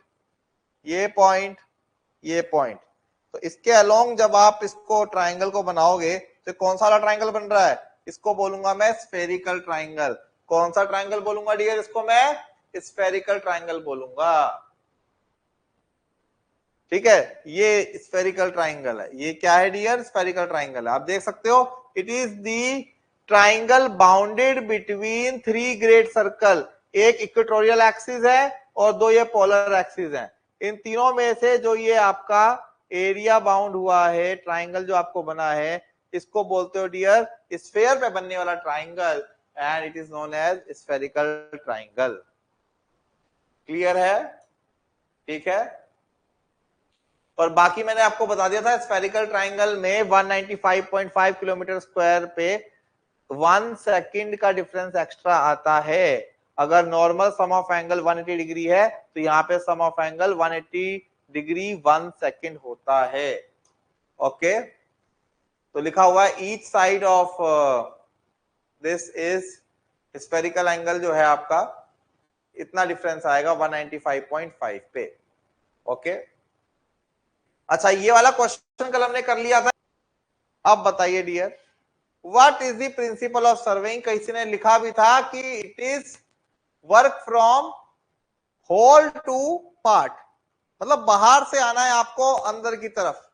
ये पॉइंट, ये पॉइंट। तो इसके अलोंग जब आप इसको ट्राइंगल को बनाओगे तो कौन सा वाला ट्राइंगल बन रहा है? इसको बोलूंगा मैं स्फेरिकल ट्राइंगल। कौन सा ट्राइंगल बोलूंगा डियर? इसको मैं स्फेरिकल ट्राइंगल बोलूंगा। ठीक है, ये स्फेरिकल ट्राइंगल है। ये क्या है डियर? स्फेरिकल ट्राइंगल है। आप देख सकते हो, it is the triangle bounded between 3 great circle. एक इक्वेटोरियल एक्सिस है और 2 ये पोलर एक्सिस हैं। इन तीनों में से जो ये आपका एरिया बाउंड हुआ है ट्राइंगल जो आपको बना है, इसको बोलते हो डियर स्फेयर पे बनने वाला triangle, and it is known as spherical triangle. Clear है? ठीक है, और बाकी मैंने आपको बता दिया था स्फेरिकल ट्राइंगल में 195.5 किलोमीटर स्क्वायर पे 1 सेकंड का डिफरेंस एक्स्ट्रा आता है। अगर normal sum of angle 180 degree है तो यहाँ पे sum of angle 180 degree 1 second होता है। ओके, तो लिखा हुआ है each side of this is spherical angle जो है आपका इतना डिफरेंस आएगा 195.5 पे। ओके, अच्छा ये वाला क्वेश्चन कल हमने कर लिया था। अब बताइए dear, what is the principle of surveying? किसी ने लिखा भी था कि it is work from whole to part, मतलब बाहर से आना है आपको अंदर की तरफ।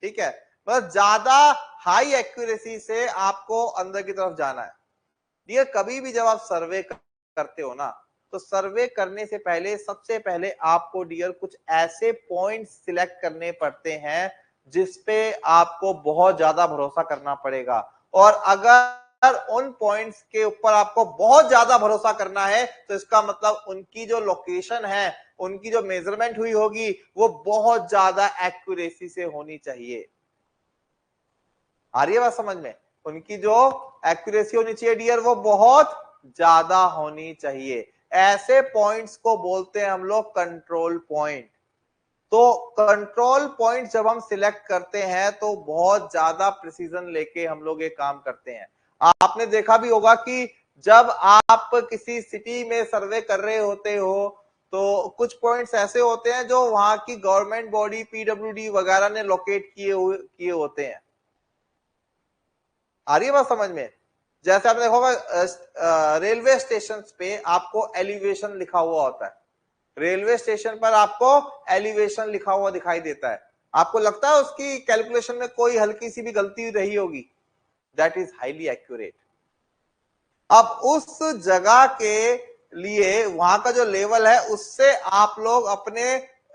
ठीक है, बस ज्यादा हाई एक्यूरेसी से आपको अंदर की तरफ जाना है। डियर कभी भी जब आप सर्वे करते हो ना, तो सर्वे करने से पहले सबसे पहले आपको डियर कुछ ऐसे पॉइंट्स सिलेक्ट करने पड़ते हैं जिसपे आपको बहुत ज्यादा भरोसा करना पड़ेगा। और अगर उन पॉइंट्स के ऊपर आपको बहुत ज्यादा भरोसा करना है तो इसका मतलब उनकी जो लोकेशन है, उनकी जो मेजरमेंट हुई होगी वो बहुत ज्यादा एक्यूरेसी से होनी चाहिए। आ रही है बात समझ में? उनकी जो एक्यूरेसी होनी चाहिए डियर वो बहुत ज्यादा होनी चाहिए। ऐसे पॉइंट्स को बोलते हैं हम लोग कंट्रोल पॉइंट। तो कंट्रोल पॉइंट जब हम सिलेक्ट करते हैं तो बहुत ज्यादा प्रिसीजन लेके हम लोग ये काम करते हैं। आपने देखा भी होगा कि जब आप किसी सिटी में सर्वे कर रहे होते हो तो कुछ पॉइंट्स ऐसे होते हैं जो वहां की गवर्नमेंट बॉडी PWD वगैरह ने लोकेट किए होते हैं। आ रही है बात समझ में? जैसे आपने देखा होगा रेलवे स्टेशन पे आपको एलिवेशन लिखा हुआ होता है, रेलवे स्टेशन पर आपको एलिवेशन लिखा हुआ दिखाई देता है, आपको लगता है उसकी कैलकुलेशन में कोई हल्की सी भी गलती रही होगी? That is highly accurate. अब उस जगह के लिए वहां का जो लेवल है उससे आप लोग अपने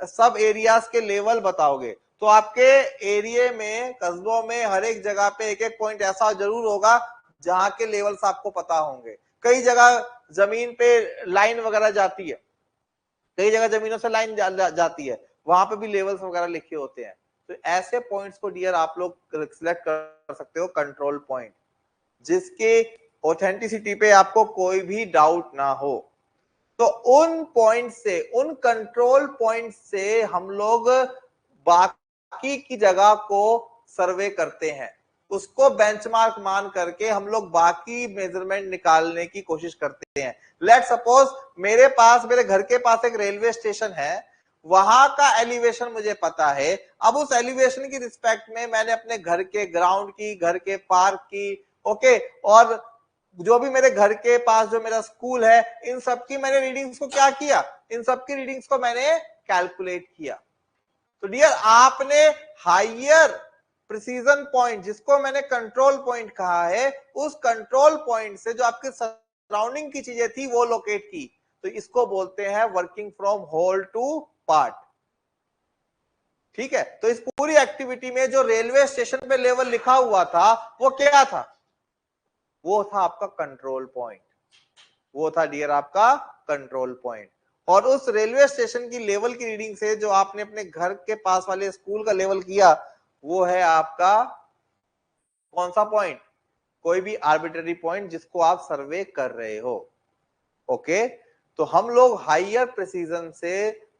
सब एरियाज के लेवल बताओगे, तो आपके एरिया में, कस्बों में हर एक जगह पे एक एक पॉइंट ऐसा जरूर होगा जहां के लेवल्स आपको पता होंगे। कई जगह जमीन पे लाइन वगैरह जाती है, कई जगह जमीनों से लाइन जाती है, वहां पे भी लेवल्स वगैरह लिखे होते हैं। तो ऐसे पॉइंट्स को डियर आप लोग सिलेक्ट कर सकते हो कंट्रोल पॉइंट, जिसके ऑथेंटिसिटी पे आपको कोई भी डाउट ना हो। तो उन पॉइंट से, उन कंट्रोल पॉइंट से हम लोग बाकी की जगह को सर्वे करते हैं, उसको बेंचमार्क मान करके हम लोग बाकी मेजरमेंट निकालने की कोशिश करते हैं। लेट सपोज मेरे पास, मेरे घर के पास एक रेलवे स्टेशन है, वहां का एलिवेशन मुझे पता है। अब उस एलिवेशन की रिस्पेक्ट में मैंने अपने घर के ग्राउंड की, घर के पार्क की, ओके, और जो भी मेरे घर के पास जो मेरा स्कूल है, इन सब की मैंने रीडिंग्स को क्या किया, इन सब की रीडिंग्स को मैंने कैलकुलेट किया। तो डियर आपने हायर प्रिसीजन पॉइंट, जिसको मैंने कंट्रोल पॉइंट कहा है, उस कंट्रोल पॉइंट से जो आपके सराउंडिंग की चीजें थी वो लोकेट की, तो इसको बोलते हैं working from whole to part. ठीक है, तो इस पूरी एक्टिविटी में जो रेलवे स्टेशन पे लेवल लिखा हुआ था वो क्या था? वो था आपका कंट्रोल पॉइंट, वो था डियर आपका कंट्रोल पॉइंट। और उस रेलवे स्टेशन की लेवल की रीडिंग से जो आपने अपने घर के पास वाले स्कूल का लेवल किया, वो है आपका कौन सा पॉइंट? कोई भी आर्बिट्ररी पॉइंट जिसको आप सर्वे कर रहे हो। ओके, तो हम लोग हायर प्रिसीजन से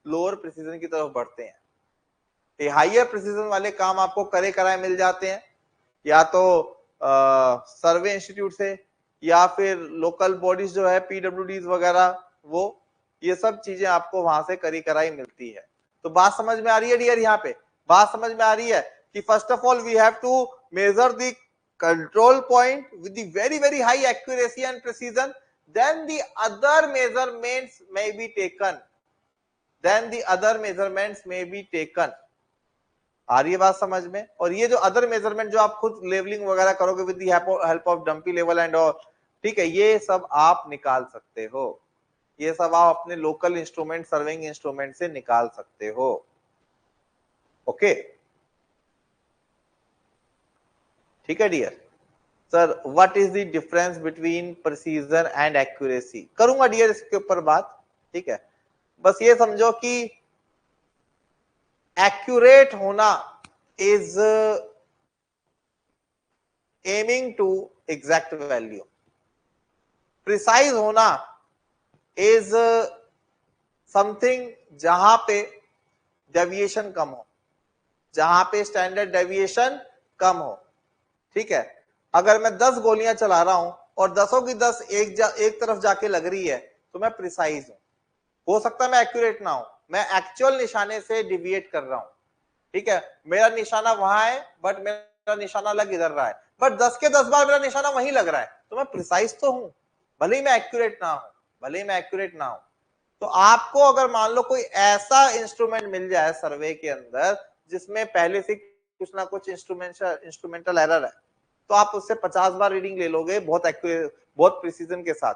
लोअर प्रिसीजन की तरफ बढ़ते हैं। ये हायर प्रिसीजन वाले काम आपको करे कराए मिल जाते हैं, या तो सर्वे इंस्टीट्यूट से, या फिर लोकल बॉडीज जो है पीडब्ल्यूडीज वगैरह, वो ये सब चीजें आपको वहां से करी कराई मिलती है। तो बात समझ में आ रही है डियर? यहाँ पे बात समझ में आ रही है कि first of all we have to measure the control point with the very high accuracy and precision, then the other measurements may be taken, then the other measurements may be taken। आ रही है बात समझ में? और ये जो other measurement जो आप खुद लेवलिंग वगैरह करोगे with the help of dumpy level and all, ठीक है, ये सब आप निकाल सकते हो, ये सब आप अपने लोकल इंस्ट्रूमेंट, सर्विंग इंस्ट्रूमेंट से निकाल सकते हो। ओके, ठीक है dear. Sir what is the difference between precision and accuracy? करूंगा डियर इसके ऊपर बात, ठीक है। बस ये समझो कि एक्यूरेट होना is aiming to exact value, precise होना इज समथिंग जहां पे डेविएशन कम हो, जहां पे स्टैंडर्ड डेविएशन कम हो। ठीक है, अगर मैं 10 गोलियां चला रहा हूं और 10 की 10 एक तरफ जाके लग रही है, तो मैं प्रिसाइज हूं। हो सकता है मैं एक्यूरेट ना हूं, मैं एक्चुअल निशाने से डिविएट कर रहा हूं। ठीक है, मेरा निशाना वहां है बट मेरा निशाना लग इधर रहा है, बट 10 के 10 बार मेरा निशाना वहीं लग रहा है, तो मैं प्रिसाइज तो हूं, भले ही मैं एक्यूरेट ना हूं, भले ही मैं एक्यूरेट ना हूं। तो आपको अगर मान लो कोई ऐसा इंस्ट्रूमेंट मिल जाए सर्वे के अंदर जिसमें पहले से कुछ ना कुछ इंस्ट्रूमेंटल एरर है, तो आप उससे 50 बार रीडिंग ले लोगे बहुत एक्यूरेट, बहुत प्रिसीजन के साथ।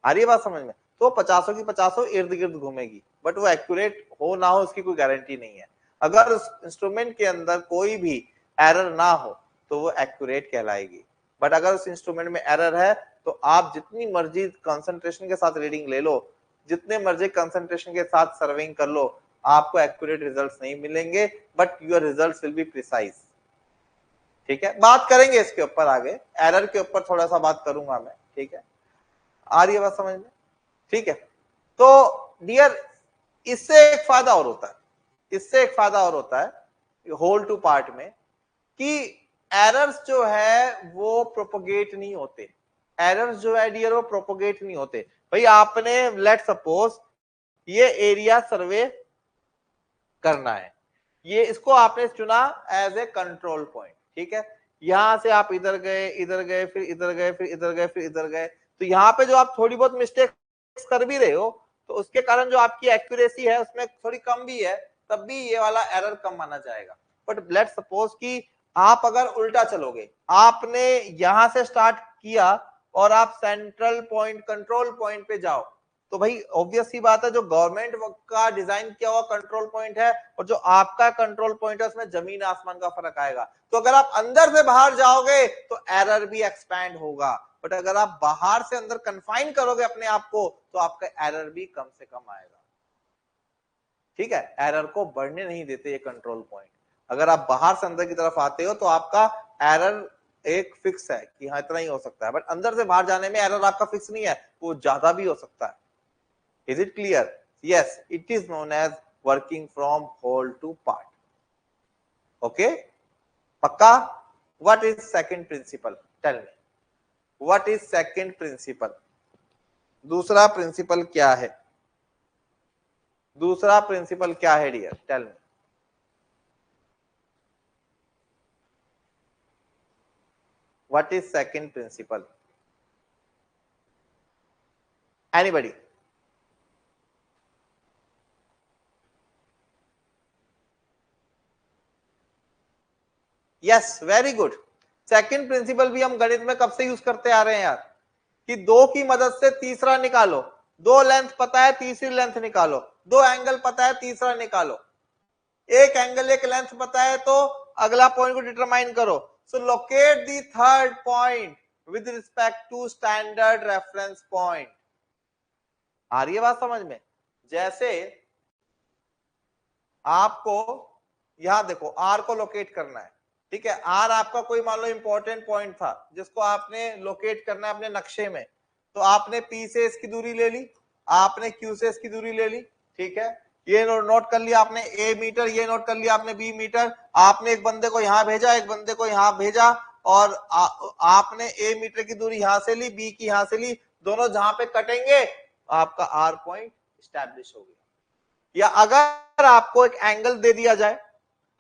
आ रही है बात समझ में? तो 50 की 50 इर्द गिर्द घूमेगी, बट वो एक्यूरेट हो ना हो उसकी कोई गारंटी नहीं है। अगर उस इंस्ट्रूमेंट के अंदर कोई भी एरर ना हो तो वो एक्यूरेट कहलाएगी, बट अगर उस इंस्ट्रूमेंट में एरर है तो आप जितनी मर्जी कंसंट्रेशन के साथ रीडिंग ले लो, जितने मर्जी कंसंट्रेशन के साथ सर्विंग कर लो, आपको एक्यूरेट रिजल्ट्स नहीं मिलेंगे, but your results will be precise. ठीक है, बात करेंगे इसके ऊपर आगे, एरर के ऊपर थोड़ा सा बात करूंगा मैं। ठीक है, आ रही है बात समझ में? ठीक है, तो डियर इससे एक फायदा और होता है, इससे एक फायदा और होता है होल टू पार्ट में, कि एरर्स जो है वो प्रोपोगेट नहीं होते। एरर्स जो है डियर वो प्रोपोगेट नहीं होते। भाई आपने लेट सपोज ये एरिया सर्वे करना है, ये इसको आपने चुना एज ए कंट्रोल पॉइंट। ठीक है, यहां से आप इधर गए, इधर गए, फिर इधर गए, फिर इधर गए, फिर इधर गए, तो यहाँ पे जो आप थोड़ी बहुत मिस्टेक कर भी रहे हो तो उसके कारण जो आपकी एक्यूरेसी है उसमें थोड़ी कम भी है, तब भी ये वाला एरर कम माना जाएगा। बट लेट्स सपोज कि आप अगर उल्टा चलोगे, आपने यहां से स्टार्ट किया और आप सेंट्रल पॉइंट, कंट्रोल पॉइंट पे जाओ, तो भाई ऑब्वियस सी बात है जो गवर्नमेंट का डिजाइन किया हुआ कंट्रोल पॉइंट है और जो आपका कंट्रोल पॉइंट है उसमें जमीन आसमान का फर्क आएगा। तो अगर आप अंदर से बाहर जाओगे तो एरर भी एक्सपैंड होगा, बट अगर आप बाहर से अंदर कन्फाइन करोगे अपने आप को तो आपका एरर भी कम से कम आएगा। ठीक है, एरर को बढ़ने नहीं देते ये कंट्रोल पॉइंट। अगर आप बाहर से अंदर की तरफ आते हो तो आपका एरर एक फिक्स है कि हाँ इतना ही हो सकता है, बट अंदर से बाहर जाने में एरर आपका फिक्स नहीं है, वो ज्यादा भी हो सकता है। Is it clear? Yes, it is known as working from whole to part. Okay, पक्का? What is second principle? Tell me, what is second principle? दूसरा प्रिंसिपल क्या है? दूसरा प्रिंसिपल क्या है dear? Tell me. What is second principle? Anybody? Yes, very good. Second principle भी हम गणित में कब से यूज करते आ रहे हैं यार, कि दो की मदद से तीसरा निकालो, दो लेंथ पता है तीसरी लेंथ निकालो, दो एंगल पता है तीसरा निकालो, एक एंगल एक लेंथ पता है तो अगला पॉइंट को डिटरमाइन करो। So locate the third point with respect to standard reference point. आ रही है बात समझ में? जैसे आपको यहां देखो आर को लोकेट करना है, ठीक है, आर आपका कोई मान लो इंपॉर्टेंट पॉइंट था जिसको आपने लोकेट करना है अपने नक्शे में, तो आपने पी से इसकी दूरी ले ली, आपने क्यू से इसकी दूरी ले ली, ठीक है, ये नोट कर लिया आपने ए मीटर, ये नोट कर लिया आपने बी मीटर, आपने एक बंदे को यहां भेजा, एक बंदे को यहां भेजा, और आपने ए मीटर की दूरी यहां से ली, बी की यहां से ली, दोनों जहां पे कटेंगे आपका आर पॉइंट स्टैब्लिश हो गया। या अगर आपको एक एंगल दे दिया जाए,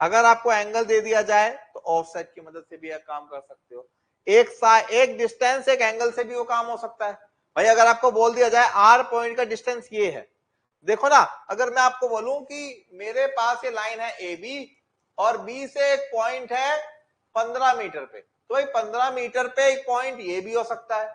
अगर आपको एंगल दे दिया जाए तो ऑफसेट की मदद से भी काम कर सकते हो, एक डिस्टेंस एक एंगल से भी वो काम हो सकता है। भाई अगर आपको बोल दिया जाए आर पॉइंट का डिस्टेंस ये है, देखो ना, अगर मैं आपको बोलूं कि मेरे पास ये लाइन है ए बी और बी से एक पॉइंट है 15 मीटर पे, तो भाई 15 मीटर पे एक पॉइंट ये भी हो सकता है,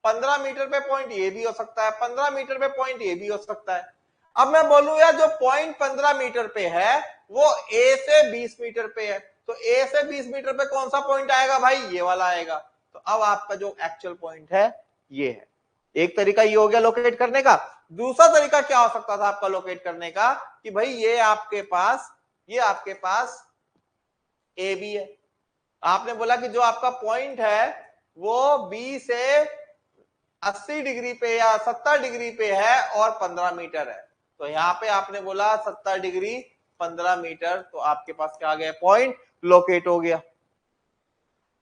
15 मीटर पे पॉइंट ये भी हो सकता है, 15 मीटर पे पॉइंट ये भी हो सकता है। अब मैं बोलूं यार जो पॉइंट 15 मीटर पे है वो ए से 20 मीटर पे है, तो ए से 20 मीटर पे कौन सा पॉइंट आएगा भाई? ये वाला आएगा। तो अब आपका जो एक्चुअल पॉइंट है ये है। एक तरीका ये हो गया लोकेट करने का। दूसरा तरीका क्या हो सकता था आपका लोकेट करने का, कि भाई ये आपके पास ए बी है, आपने बोला कि जो आपका पॉइंट है वो बी से 80 डिग्री पे या 70 डिग्री पे है और 15 मीटर है, तो यहां पे आपने बोला 70 डिग्री 15 मीटर, तो आपके पास क्या आ गया? पॉइंट लोकेट हो गया।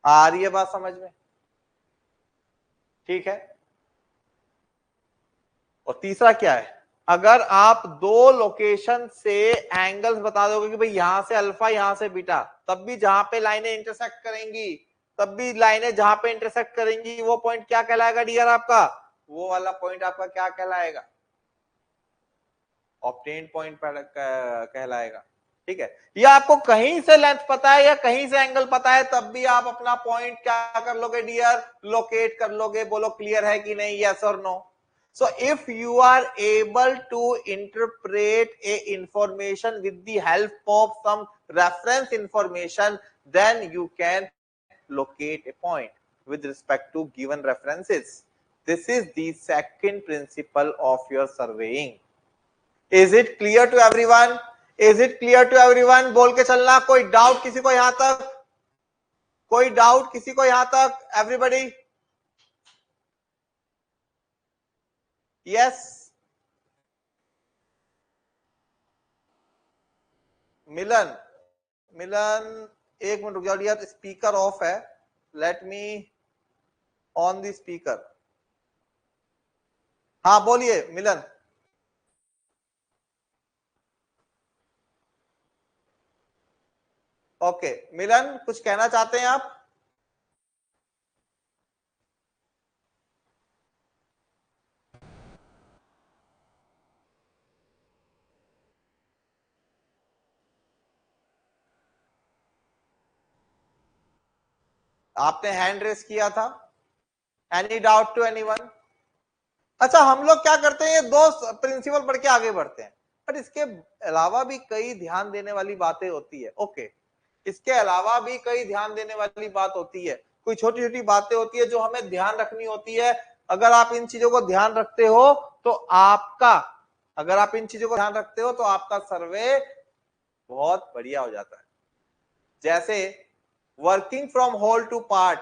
आ रही है बात समझ में? ठीक है। और तीसरा क्या है, अगर आप दो लोकेशन से एंगल्स बता दोगे कि भाई यहां से अल्फा यहां से बीटा, तब भी जहां पे लाइनें इंटरसेक्ट करेंगी, तब भी लाइनें जहां पे इंटरसेक्ट करेंगी वो पॉइंट क्या कहलाएगा डियर आपका? वो वाला पॉइंट आपका क्या कहलाएगा? ऑब्टेन्ड पॉइंट कहलाएगा। ठीक है, या आपको कहीं से लेंथ पता है या कहीं से एंगल पता है, तब भी आप अपना पॉइंट क्या कर लोगे डियर? लोकेट कर लोगे। बोलो क्लियर है कि नहीं? यस और no? So if you are able to interpret a information with the help of some reference information, then you can locate a point with respect to given references. This is the second principle of your surveying. Is it clear to everyone? Is it clear to everyone? बोल के चलना। कोई doubt किसी को यहां तक? कोई doubt किसी को यहां तक? एवरीबॉडी? यस। मिलन, मिलन एक मिनट रुक जाओ यार, स्पीकर ऑफ है, let me on the speaker. हाँ बोलिए मिलन। ओके मिलन, कुछ कहना चाहते हैं आप? आपने हैंड रेस किया था, एनी डाउट टू एनीवन? अच्छा, हम लोग क्या करते हैं, ये दो प्रिंसिपल पढ़ के आगे बढ़ते हैं, पर इसके अलावा भी कई ध्यान देने वाली बातें होती है। ओके, इसके अलावा भी कई ध्यान देने वाली बात होती है, कोई छोटी छोटी बातें होती है जो हमें ध्यान रखनी होती है। अगर आप इन चीजों को ध्यान रखते हो तो आपका अगर आप इन चीजों को ध्यान रखते हो तो आपका सर्वे बहुत बढ़िया हो जाता है। जैसे working from whole to part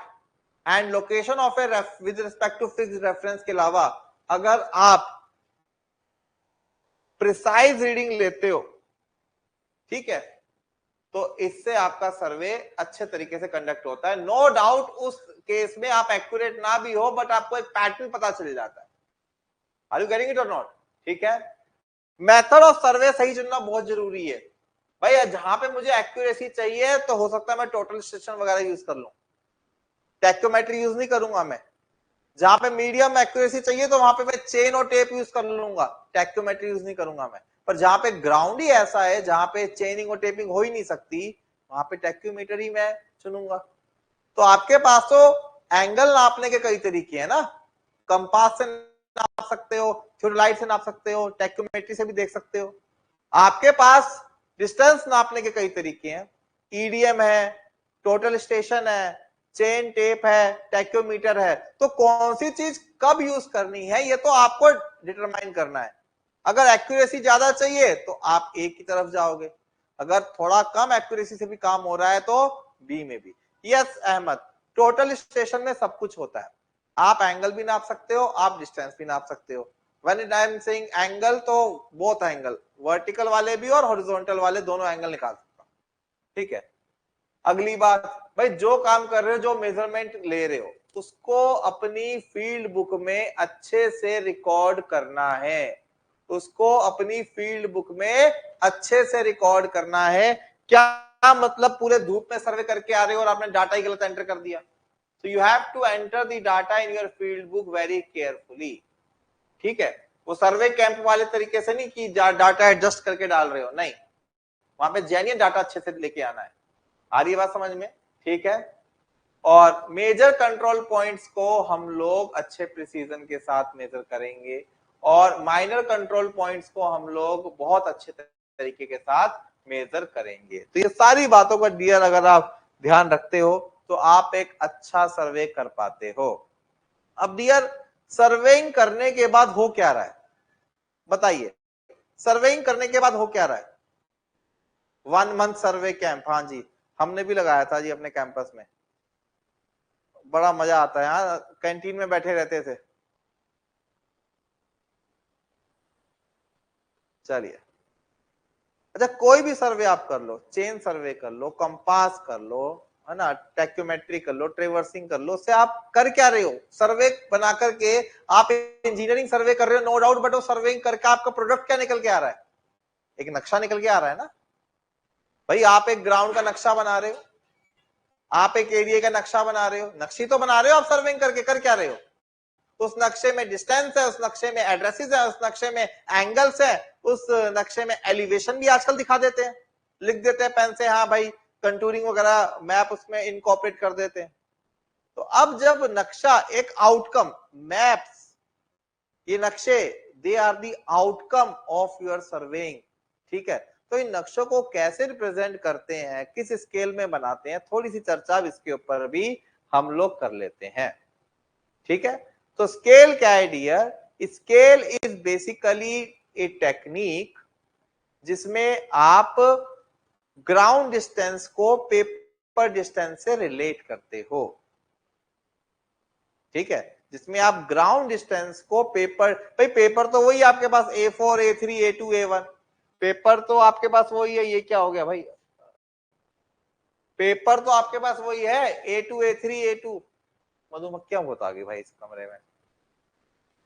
and location of a with respect to fixed reference के अलावा अगर आप प्रिसाइज रीडिंग लेते हो, ठीक है, तो इससे आपका सर्वे अच्छे तरीके से कंडक्ट होता है। नो डाउट उस केस में आप एक्यूरेट ना भी हो, बट आपको एक पैटर्न पता चल जाता है। आर यू गेटिंग इट और नॉट? ठीक है, मेथड ऑफ सर्वे सही चुनना बहुत जरूरी है भाई। जहां पे मुझे एक्यूरेसी चाहिए तो हो सकता है मैं टोटल स्टेशन वगैरह यूज कर लूं, टैक्योमेट्री यूज नहीं करूंगा मैं। जहां पे मीडियम एक्यूरेसी चाहिए तो वहां पे मैं चेन और टेप यूज कर लूंगा, टैक्योमेट्री यूज नहीं करूंगा मैं। पर जहां पे ग्राउंड ही ऐसा है जहां पे चेनिंग और टेपिंग हो ही नहीं सकती, वहां पे टैक्योमीटर ही मैं चुनूंगा। तो आपके पास तो एंगल नापने के कई तरीके हैं ना, कंपास से नाप सकते हो, थ्योरलाइट से नाप सकते हो, टैक्योमेट्री से भी देख सकते हो। आपके पास डिस्टेंस नापने के कई तरीके हैं, ईडीएम है, टोटल स्टेशन है, चेन टेप है, टैक्योमीटर है। तो कौन सी चीज कब यूज करनी है ये तो आपको डिटरमाइन करना है। अगर एक्यूरेसी ज्यादा चाहिए तो आप ए की तरफ जाओगे, अगर थोड़ा कम एक्यूरेसी से भी काम हो रहा है तो बी में भी। यस अहमद, टोटल स्टेशन में सब कुछ होता है, आप एंगल भी नाप सकते हो, आप डिस्टेंस भी नाप सकते हो। When I am saying angle तो बोथ एंगल, वर्टिकल वाले भी और हॉरिजॉन्टल वाले दोनों एंगल निकाल सकता हूं, ठीक है। अगली बात भाई, जो काम कर रहे हो, जो मेजरमेंट ले रहे हो, उसको अपनी फील्ड बुक में अच्छे से रिकॉर्ड करना है, उसको अपनी फील्ड बुक में अच्छे से रिकॉर्ड करना है। क्या मतलब पूरे धूप में सर्वे करके आ रहे हो और आपने डाटा ही गलत एंटर कर दिया? So you have to enter the data in your field book very carefully, ठीक है। वो सर्वे कैंप वाले तरीके से नहीं कि डाटा एडजस्ट करके डाल रहे हो, नहीं, वहां पे जेन्युइन डाटा अच्छे से लेके आना है। आ रही है बात समझ में? ठीक है। और मेजर कंट्रोल पॉइंट्स को हम लोग अच्छे प्रिसीजन के साथ मेजर करेंगे और माइनर कंट्रोल पॉइंट्स को हम लोग बहुत अच्छे तरीके के साथ मेजर करेंगे। तो ये सारी बातों का डियर अगर आप ध्यान रखते हो तो आप एक अच्छा सर्वे कर पाते हो। अब डियर, सर्वेइंग करने के बाद हो क्या रहा है बताइए? सर्वेइंग करने के बाद हो क्या रहा है? 1 मंथ सर्वे कैंप, हाँ जी, हमने भी लगाया था जी अपने कैंपस में, बड़ा मजा आता है। यहाँ कैंटीन में बैठे रहते थे। चलिए, अच्छा, कोई भी सर्वे आप कर लो, चेन सर्वे कर लो, कंपास कर लो, है ना, टैक्योमेट्री कर लो, ट्रेवर्सिंग कर लो, उससे आप कर क्या रहे हो? सर्वे बना करके आप इंजीनियरिंग सर्वे कर रहे हो, नो डाउट, बट वो सर्वेइंग करके आपका प्रोडक्ट क्या निकल के आ रहा है? एक नक्शा निकल के आ रहा है ना भाई। आप एक ग्राउंड का नक्शा बना रहे हो, आप एक एरिया का नक्शा बना रहे हो, नक्शी तो बना रहे हो आप सर्वेइंग करके, कर क्या रहे हो? उस नक्शे में डिस्टेंस है, उस नक्शे में एड्रेसेस है, उस नक्शे में एंगल्स है, उस नक्शे में एलिवेशन भी आजकल दिखा देते हैं, लिख देते हैं पेन से, हाँ भाई कंटूरिंग वगैरह मैप उसमें इनकॉर्पोरेट कर देते हैं। तो अब जब नक्शा एक आउटकम, मैप्स, ये नक्शे, they are the outcome of your surveying, ठीक है। तो इन नक्शों को कैसे रिप्रेजेंट करते हैं, किस स्केल में बनाते हैं, थोड़ी सी चर्चा इसके ऊपर भी हम लोग कर लेते हैं, ठीक है। तो स्केल क्या है dear? Scale is basically a technique जिसमें आप ग्राउंड डिस्टेंस को पेपर डिस्टेंस से रिलेट करते हो, ठीक है, जिसमें आप ग्राउंड डिस्टेंस को पेपर, भाई पेपर तो वही आपके पास A4, A3, A2, A1, paper तो आपके पास वही है। ये क्या हो गया भाई? पेपर तो आपके पास वही है, A2, A3, A2। मधुमक्खियां बहुत आ गई भाई इस कमरे में,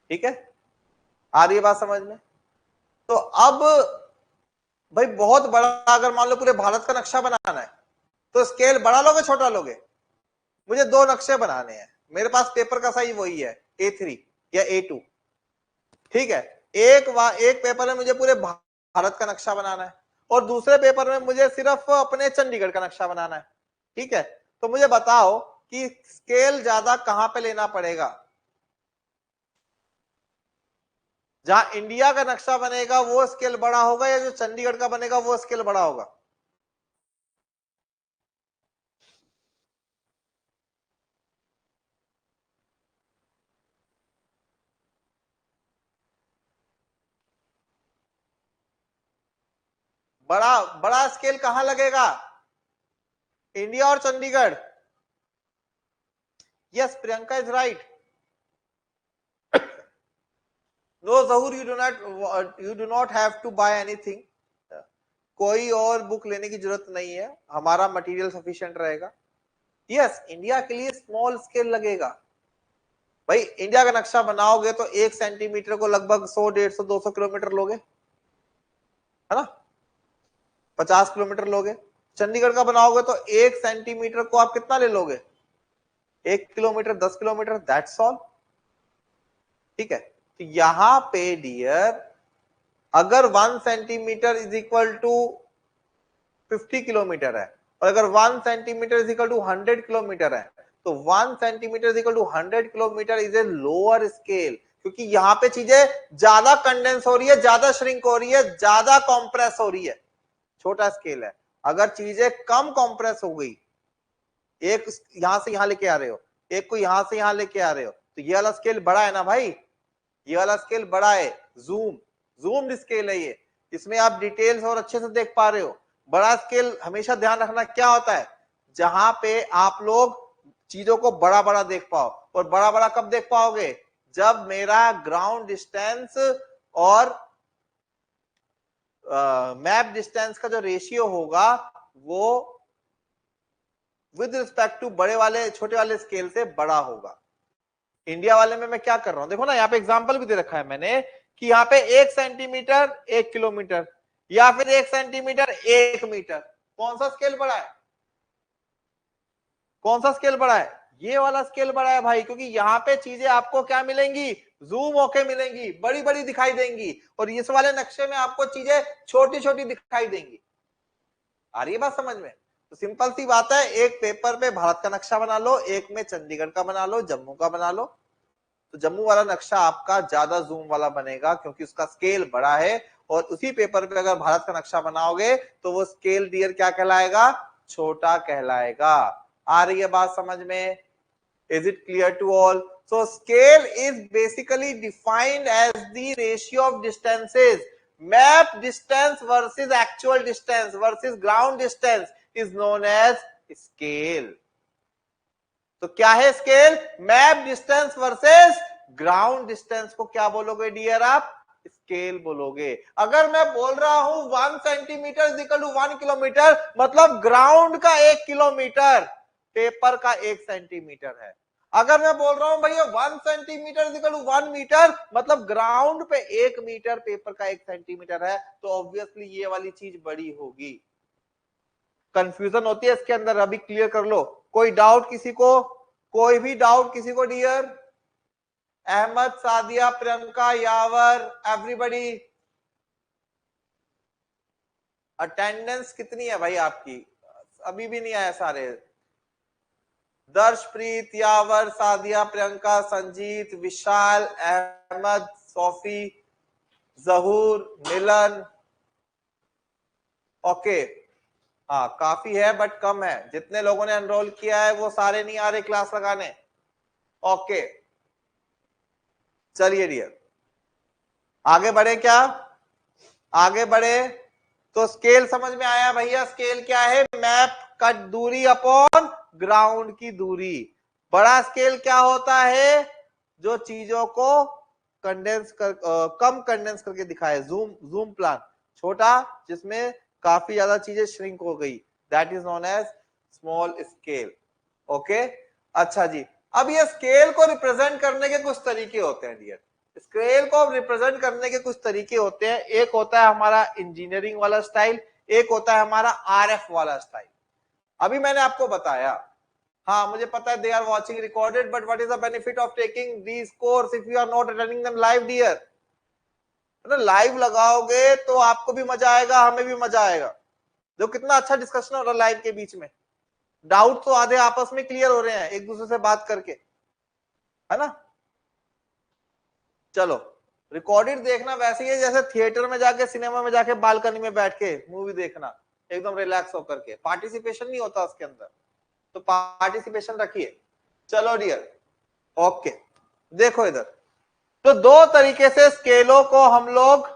ठीक है। आ रही है बात समझ में? तो अब भाई बहुत बड़ा, अगर मान लो पूरे भारत का नक्शा बनाना है तो स्केल बड़ा लोगे छोटा लोगे? मुझे 2 नक्शे बनाने हैं, मेरे पास पेपर का साइज वही है A3 या A2, ठीक है। एक पेपर में मुझे पूरे भारत का नक्शा बनाना है और दूसरे पेपर में मुझे सिर्फ अपने चंडीगढ़ का नक्शा बनाना है, ठीक है। तो मुझे बताओ कि स्केल ज्यादा कहां पे लेना पड़ेगा। जहां इंडिया का नक्शा बनेगा वो स्केल बड़ा होगा या जो चंडीगढ़ का बनेगा वो स्केल बड़ा होगा? बड़ा बड़ा स्केल कहां लगेगा? इंडिया और Chandigarh. Yes, Priyanka is right. No Zahoor, you do not have to buy anything. कोई और बुक लेने की जरूरत नहीं है, हमारा मटेरियल सफिशिएंट रहेगा। यस, इंडिया के लिए स्मॉल स्केल लगेगा। भाई इंडिया का नक्शा बनाओगे तो 1 सेंटीमीटर को लगभग 100, 150, 200 किलोमीटर लोगे, है ना? 50 किलोमीटर लोगे। चंडीगढ़ का बनाओगे तो 1 सेंटीमीटर को आप कितना ले लोगे? 1 किलोमीटर, 10 किलोमीटर, दैट्स ऑल। ठीक है, तो यहां पे डियर अगर 1 centimetre is equal to 50 kilometre है और अगर 1 centimetre is equal to 100 kilometre है तो 1 centimetre is equal to 100 kilometre is a lower scale, क्योंकि यहां पे चीजें ज्यादा कंडेंस हो रही है, ज्यादा श्रिंक हो रही है, ज्यादा कॉम्प्रेस हो रही है। छोटा स्केल है। अगर चीजें कम कॉम्प्रेस हो गई, एक यहां से यहां लेके आ रहे हो, एक को यहां से यहां लेके आ रहे हो, तो ये वाला स्केल बड़ा है ना भाई, ये वाला स्केल बड़ा है। जूम्ड स्केल है ये, इसमें आप डिटेल्स और अच्छे से देख पा रहे हो। बड़ा स्केल हमेशा ध्यान रखना क्या होता है, जहां पे आप लोग चीजों को बड़ा बड़ा देख पाओ। और बड़ा बड़ा कब देख पाओगे? जब मेरा ग्राउंड डिस्टेंस और मैप डिस्टेंस का जो रेशियो होगा वो विद रिस्पेक्ट टू बड़े वाले छोटे वाले स्केल से बड़ा होगा। इंडिया वाले में मैं क्या कर रहा हूं, देखो ना, यहाँ पे एग्जांपल भी दे रखा है मैंने कि यहाँ पे 1 सेंटीमीटर 1 किलोमीटर या फिर 1 सेंटीमीटर 1 मीटर। कौन सा स्केल बड़ा है? कौन सा स्केल बड़ा है? ये वाला स्केल बड़ा है भाई, क्योंकि यहाँ पे चीजें आपको क्या मिलेंगी? जूम होके मिलेंगी, बड़ी बड़ी दिखाई देंगी। और इस वाले नक्शे में आपको चीजें छोटी छोटी दिखाई देंगी। आ रही है बात समझ में? तो सिंपल सी बात है, एक पेपर पे भारत का नक्शा बना लो, एक में चंडीगढ़ का बना लो, जम्मू का बना लो। तो जम्मू वाला नक्शा आपका ज्यादा जूम वाला बनेगा क्योंकि उसका स्केल बड़ा है। और उसी पेपर पे अगर भारत का नक्शा बनाओगे तो वो स्केल डियर क्या कहलाएगा? छोटा कहलाएगा। आ रही है बात समझ में? Is it clear to all? So scale is basically defined as the ratio of distances. Map distance versus actual distance versus ground distance is known as scale. तो क्या है scale? Map distance versus ground distance को क्या बोलोगे dear आप? Scale बोलोगे। अगर मैं बोल रहा हूं 1 centimetre is equal to 1 kilometre, मतलब ग्राउंड का 1 किलोमीटर पेपर का 1 सेंटीमीटर है। अगर मैं बोल रहा हूं भैया 1 centimetre is equal to 1 metre, मतलब ग्राउंड पे 1 मीटर पेपर का 1 सेंटीमीटर है, तो ऑब्वियसली ये वाली चीज बड़ी होगी। कंफ्यूजन होती है इसके अंदर, अभी क्लियर कर लो। कोई डाउट किसी को? कोई भी डाउट किसी को डियर? अहमद, सादिया, प्रियंका, यावर, एवरीबडी। अटेंडेंस कितनी है भाई आपकी? अभी भी नहीं आया सारे। दर्शप्रीत, यावर, सादिया, प्रियंका, संजीत, विशाल, अहमद, सोफी, जहूर, मिलन। ओके, हाँ काफी है बट कम है। जितने लोगों ने एनरोल किया है वो सारे नहीं आ रहे क्लास लगाने। ओके चलिए डियर, आगे बढ़े क्या? आगे बढ़े तो स्केल समझ में आया भैया? स्केल क्या है? मैप का दूरी अपॉन ग्राउंड की दूरी। बड़ा स्केल क्या होता है? जो चीजों को कंडेंस कर कम कंडेंस करके दिखाए, जूम प्लान। छोटा जिसमें काफी ज्यादा चीजें श्रिंक हो गई, that is known as small scale. Okay, अच्छा जी, अब ये स्केल को रिप्रेजेंट करने के कुछ तरीके होते हैं डियर। स्केल को रिप्रेजेंट करने के कुछ तरीके होते हैं। एक होता है हमारा इंजीनियरिंग वाला स्टाइल, एक होता है हमारा आरएफ वाला स्टाइल। अभी मैंने आपको बताया, हाँ मुझे पता है they are watching recorded, but what is the benefit of taking these course if you are not attending them live dear? Live लगाओगे तो आपको भी मजा आएगा, हमें भी मजा आएगा। जो कितना अच्छा डिस्कशन हो रहा है लाइव के बीच में। डाउट तो आधे आपस में क्लियर हो रहे हैं एक दूसरे से बात करके, है ना। चलो, रिकॉर्डेड देखना वैसे ही है जैसे थिएटर में जाके, सिनेमा में जाके बालकनी में बैठ के मूवी देखना, एकदम रिलैक्स होकर के, पार्टिसिपेशन नहीं होता उसके अंदर, तो पार्टिसिपेशन रखिए। चलो डियर, ओके, देखो इधर, तो दो तरीके से स्केलों को हम लोग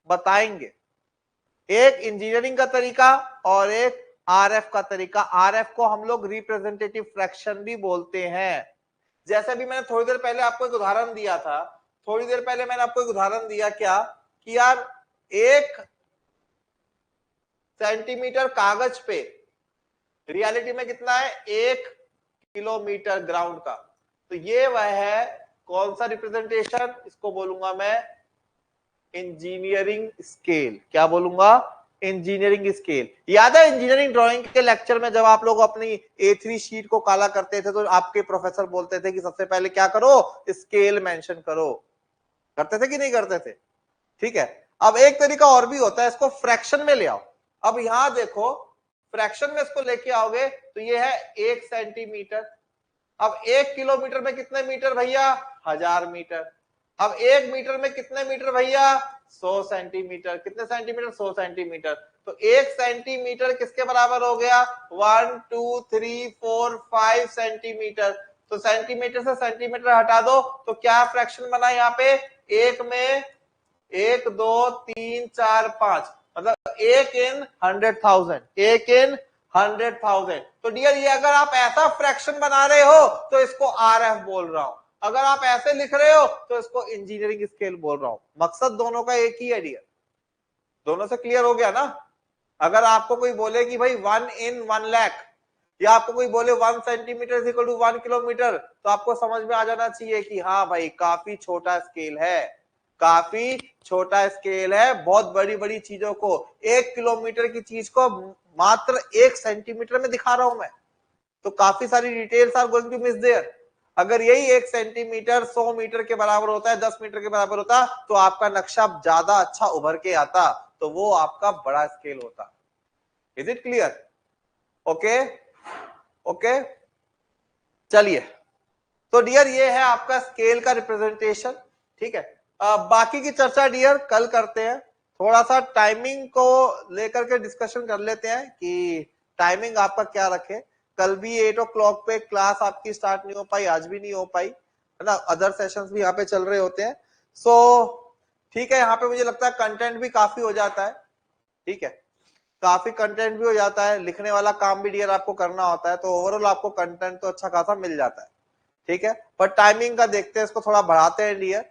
बताएंगे, एक इंजीनियरिंग का तरीका और एक आरएफ का तरीका। आरएफ को हम लोग रिप्रेजेंटेटिव फ्रैक्शन भी बोलते हैं। जैसे भी मैंने थोड़ी देर पहले आपको एक उदाहरण दिया था, थोड़ी देर पहले मैंने आपको एक उदाहरण दिया क्या कि यार 1 सेंटीमीटर कागज पे रियलिटी में कितना है, 1 किलोमीटर ग्राउंड का। तो ये वह है कौन सा रिप्रेजेंटेशन, इसको बोलूंगा मैं इंजीनियरिंग स्केल। क्या बोलूंगा, इंजीनियरिंग स्केल। याद है इंजीनियरिंग ड्राइंग के लेक्चर में जब आप लोग अपनी A3 शीट को काला करते थे तो आपके प्रोफेसर बोलते थे कि सबसे पहले क्या करो, स्केल मेंशन करो, करते थे कि नहीं करते थे? ठीक है, अब एक तरीका और भी होता है, इसको फ्रैक्शन में ले आओ। अब यहां देखो, फ्रैक्शन में इसको लेके आओगे तो ये है 1 सेंटीमीटर। अब 1 किलोमीटर में कितने मीटर भैया, 1000 मीटर। अब 1 मीटर में कितने मीटर भैया, 100 सेंटीमीटर। कितने सेंटीमीटर, 100 सेंटीमीटर। तो 1 सेंटीमीटर किसके बराबर हो गया, 1 2 3 4 5 सेंटीमीटर। तो सेंटीमीटर से सेंटीमीटर हटा दो तो क्या फ्रैक्शन बना यहाँ पे, एक में 1 2 3 4 5, मतलब 1 in 100,000, 1 in 100,000। तो डियर ये अगर आप ऐसा फ्रैक्शन बना रहे हो तो इसको आरएफ बोल रहा हूं, अगर आप ऐसे लिख रहे हो तो इसको इंजीनियरिंग स्केल बोल रहा हूं। मकसद दोनों का एक ही है डियर, दोनों से क्लियर हो गया ना। अगर आपको कोई बोले कि भाई 1 in 1 लाख, या आपको कोई बोले 1 सेंटीमीटर इक्वल टू 1 किलोमीटर, तो आपको समझ में आ जाना चाहिए कि हाँ भाई काफी छोटा स्केल है, काफी छोटा स्केल है। बहुत बड़ी बड़ी चीजों को, 1 किलोमीटर की चीज को मात्र 1 सेंटीमीटर में दिखा रहा हूं मैं, तो काफी सारी details are going to miss there. अगर यही 1 सेंटीमीटर 100 मीटर के बराबर होता है, 10 मीटर के बराबर होता, तो आपका नक्शा ज्यादा अच्छा उभर के आता, तो वो आपका बड़ा स्केल होता। Is it clear? Okay okay, चलिए, तो डियर ये है आपका स्केल का रिप्रेजेंटेशन। ठीक है, बाकी की चर्चा डियर कल करते हैं। थोड़ा सा टाइमिंग को लेकर के डिस्कशन कर लेते हैं कि टाइमिंग आपका क्या रखे। कल भी 8 o'clock पे क्लास आपकी स्टार्ट नहीं हो पाई, आज भी नहीं हो पाई, है ना, अदर सेशंस भी यहाँ पे चल रहे होते हैं। सो ठीक है, यहाँ पे मुझे लगता है कंटेंट भी काफी हो जाता है। ठीक है, काफी कंटेंट भी हो जाता है, लिखने वाला काम भी डियर आपको करना होता है, तो ओवरऑल आपको कंटेंट तो अच्छा खासा मिल जाता है। ठीक है, पर टाइमिंग का देखते हैं, इसको थोड़ा बढ़ाते हैं डियर।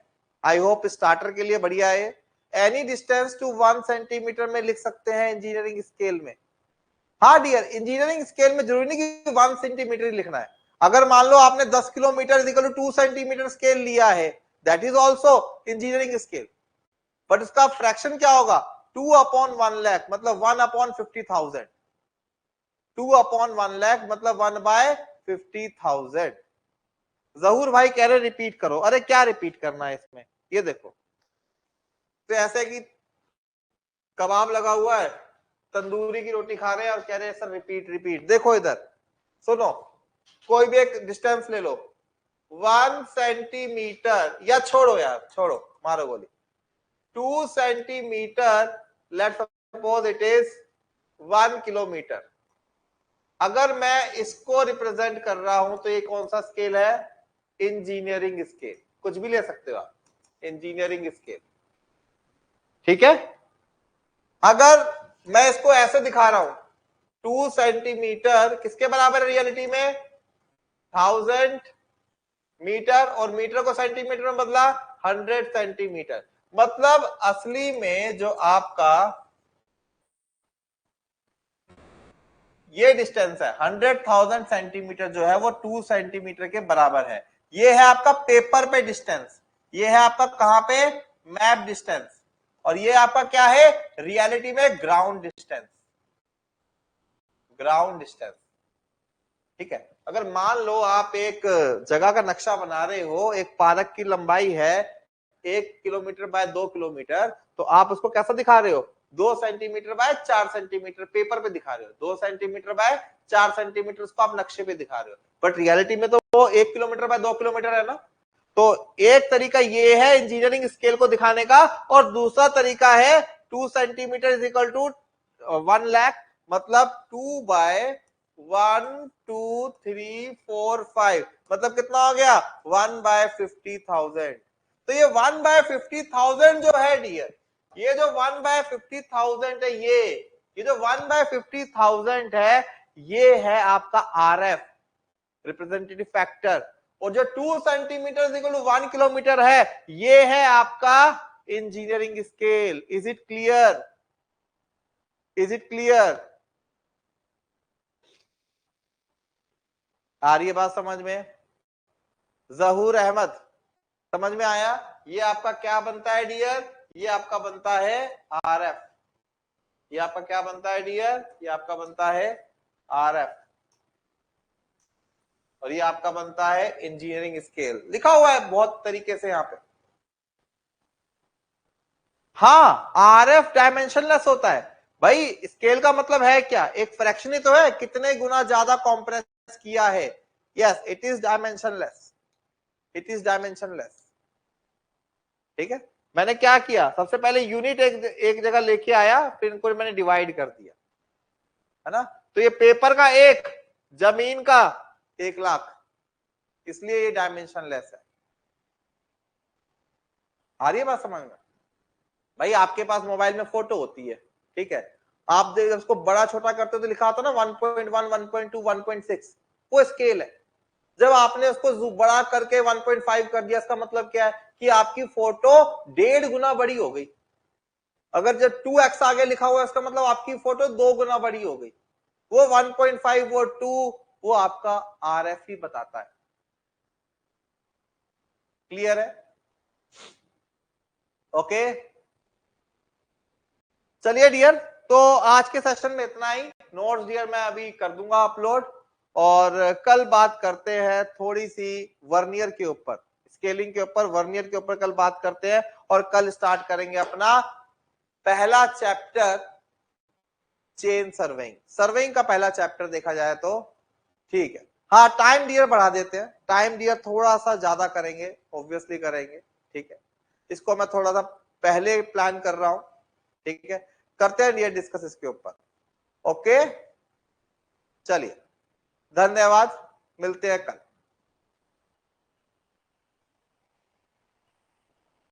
आई होप स्टार्टर के लिए बढ़िया है। एनी डिस्टेंस टू 1 सेंटीमीटर में लिख सकते हैं इंजीनियरिंग स्केल में। हाँ डियर, इंजीनियरिंग स्केल में जरूरी नहीं कि 1 सेंटीमीटर ही लिखना है। अगर मान लो आपने 10 kilometre equal to 2 centimetre scale लिया है, that is also engineering scale, but उसका फ्रैक्शन क्या होगा, 2/1 लाख, मतलब 1/50,000। 2/1 लाख मतलब 1/50,000। जहूर भाई कह रहे रिपीट करो। अरे क्या रिपीट करना है इसमें, ये देखो, तो ऐसे कि कबाब लगा हुआ है, तंदूरी की रोटी खा रहे हैं और कह रहे हैं सर रिपीट रिपीट। देखो इधर सुनो, कोई भी एक डिस्टेंस ले लो, 1 सेंटीमीटर, या छोड़ो यार, छोड़ो मारो गोली, 2 centimetre, let's suppose it is 1 kilometre. अगर मैं इसको रिप्रेजेंट कर रहा हूं तो ये कौन सा स्केल है, इंजीनियरिंग स्केल। कुछ भी ले सकते हो आप, इंजीनियरिंग स्केल। ठीक है, अगर मैं इसको ऐसे दिखा रहा हूं, 2 सेंटीमीटर किसके बराबर है रियलिटी में, 1000 मीटर, और मीटर को सेंटीमीटर में बदला 100 सेंटीमीटर। मतलब असली में जो आपका ये डिस्टेंस है 100,000 सेंटीमीटर, जो है वो 2 सेंटीमीटर के बराबर है। ये है आपका पेपर पे डिस्टेंस, ये है आपका कहां पे, मैप डिस्टेंस, और ये आपका क्या है रियलिटी में, ग्राउंड डिस्टेंस, ग्राउंड डिस्टेंस। ठीक है, अगर मान लो आप एक जगह का नक्शा बना रहे हो, एक पार्क की लंबाई है 1 किलोमीटर बाय 2 किलोमीटर, तो आप उसको कैसा दिखा रहे हो, 2 सेंटीमीटर बाय 4 सेंटीमीटर, पेपर पे दिखा रहे हो 2 सेंटीमीटर बाय 4 सेंटीमीटर, उसको आप नक्शे पे दिखा रहे हो, बट रियलिटी में तो वो 1 किलोमीटर बाय 2 किलोमीटर है ना। तो एक तरीका ये है इंजीनियरिंग स्केल को दिखाने का, और दूसरा तरीका है 2 centimetre is equal to 1 lakh, मतलब 2 बाय 1 2 3 4 5, मतलब कितना हो गया 1 बाय 50,000। तो ये 1 बाय 50,000 जो है डियर, ये जो 1 बाय 50,000 है, ये जो 1 बाय 50,000 है, ये है आपका आरएफ रिप्रेजेंटेटिव फैक्टर, और जो 2 सेंटीमीटर इक्वल टू 1 किलोमीटर है, ये है आपका engineering scale. Is it clear? Is it clear? आ रही है बात समझ में? जहूर अहमद, समझ में आया? ये आपका क्या बनता है डियर? ये आपका बनता है आरएफ। ये आपका क्या बनता है डियर? ये आपका बनता है आरएफ, और ये आपका बनता है इंजीनियरिंग स्केल। लिखा हुआ है बहुत तरीके से यहाँ पे। हाँ, आरएफ डायमेंशनलेस होता है भाई। स्केल का मतलब है क्या? एक फ्रैक्शन ही तो है, कितने गुना ज्यादा कॉम्प्रेस किया है। Yes, it is dimensionless, it is dimensionless. ठीक है, मैंने क्या किया, सबसे पहले यूनिट एक जगह लेके आया, फिर इनको मैंने डिवाइड कर दिया, है ना। तो ये पेपर का 1, जमीन का 1 लाख, इसलिए ये डायमेंशनलेस है। आ रही है बात समझ में? भाई आपके पास मोबाइल में फोटो होती है, ठीक है, आप जब उसको बड़ा छोटा करते हो तो लिखा होता है ना 1.1 1.2 1.6, वो स्केल है। जब आपने उसको बड़ा करके 1.5 कर दिया, इसका मतलब क्या है कि आपकी फोटो 1.5 गुना बड़ी हो गई। अगर जब 2x आगे लिखा हुआ है, इसका मतलब आपकी फोटो 2 गुना बड़ी हो गई। वो 1.5 वो 2, वो आपका आरएफ ही बताता है। क्लियर है? ओके, चलिए डियर, तो आज के सेशन में इतना ही। नोट्स डियर मैं अभी कर दूंगा अपलोड, और कल बात करते हैं थोड़ी सी वर्नियर के ऊपर, स्केलिंग के ऊपर, वर्नियर के ऊपर कल बात करते हैं, और कल स्टार्ट करेंगे अपना पहला चैप्टर चेन सर्वेइंग। सर्वेइंग का पहला चैप्टर देखा जाए तो, ठीक है। हाँ, टाइम डियर बढ़ा देते हैं, टाइम डियर थोड़ा सा ज्यादा करेंगे, ऑब्वियसली करेंगे, ठीक है। इसको मैं थोड़ा सा पहले प्लान कर रहा हूं, ठीक है। करते हैं डियर डिस्कस इसके ऊपर। ओके, चलिए, धन्यवाद, मिलते हैं कल।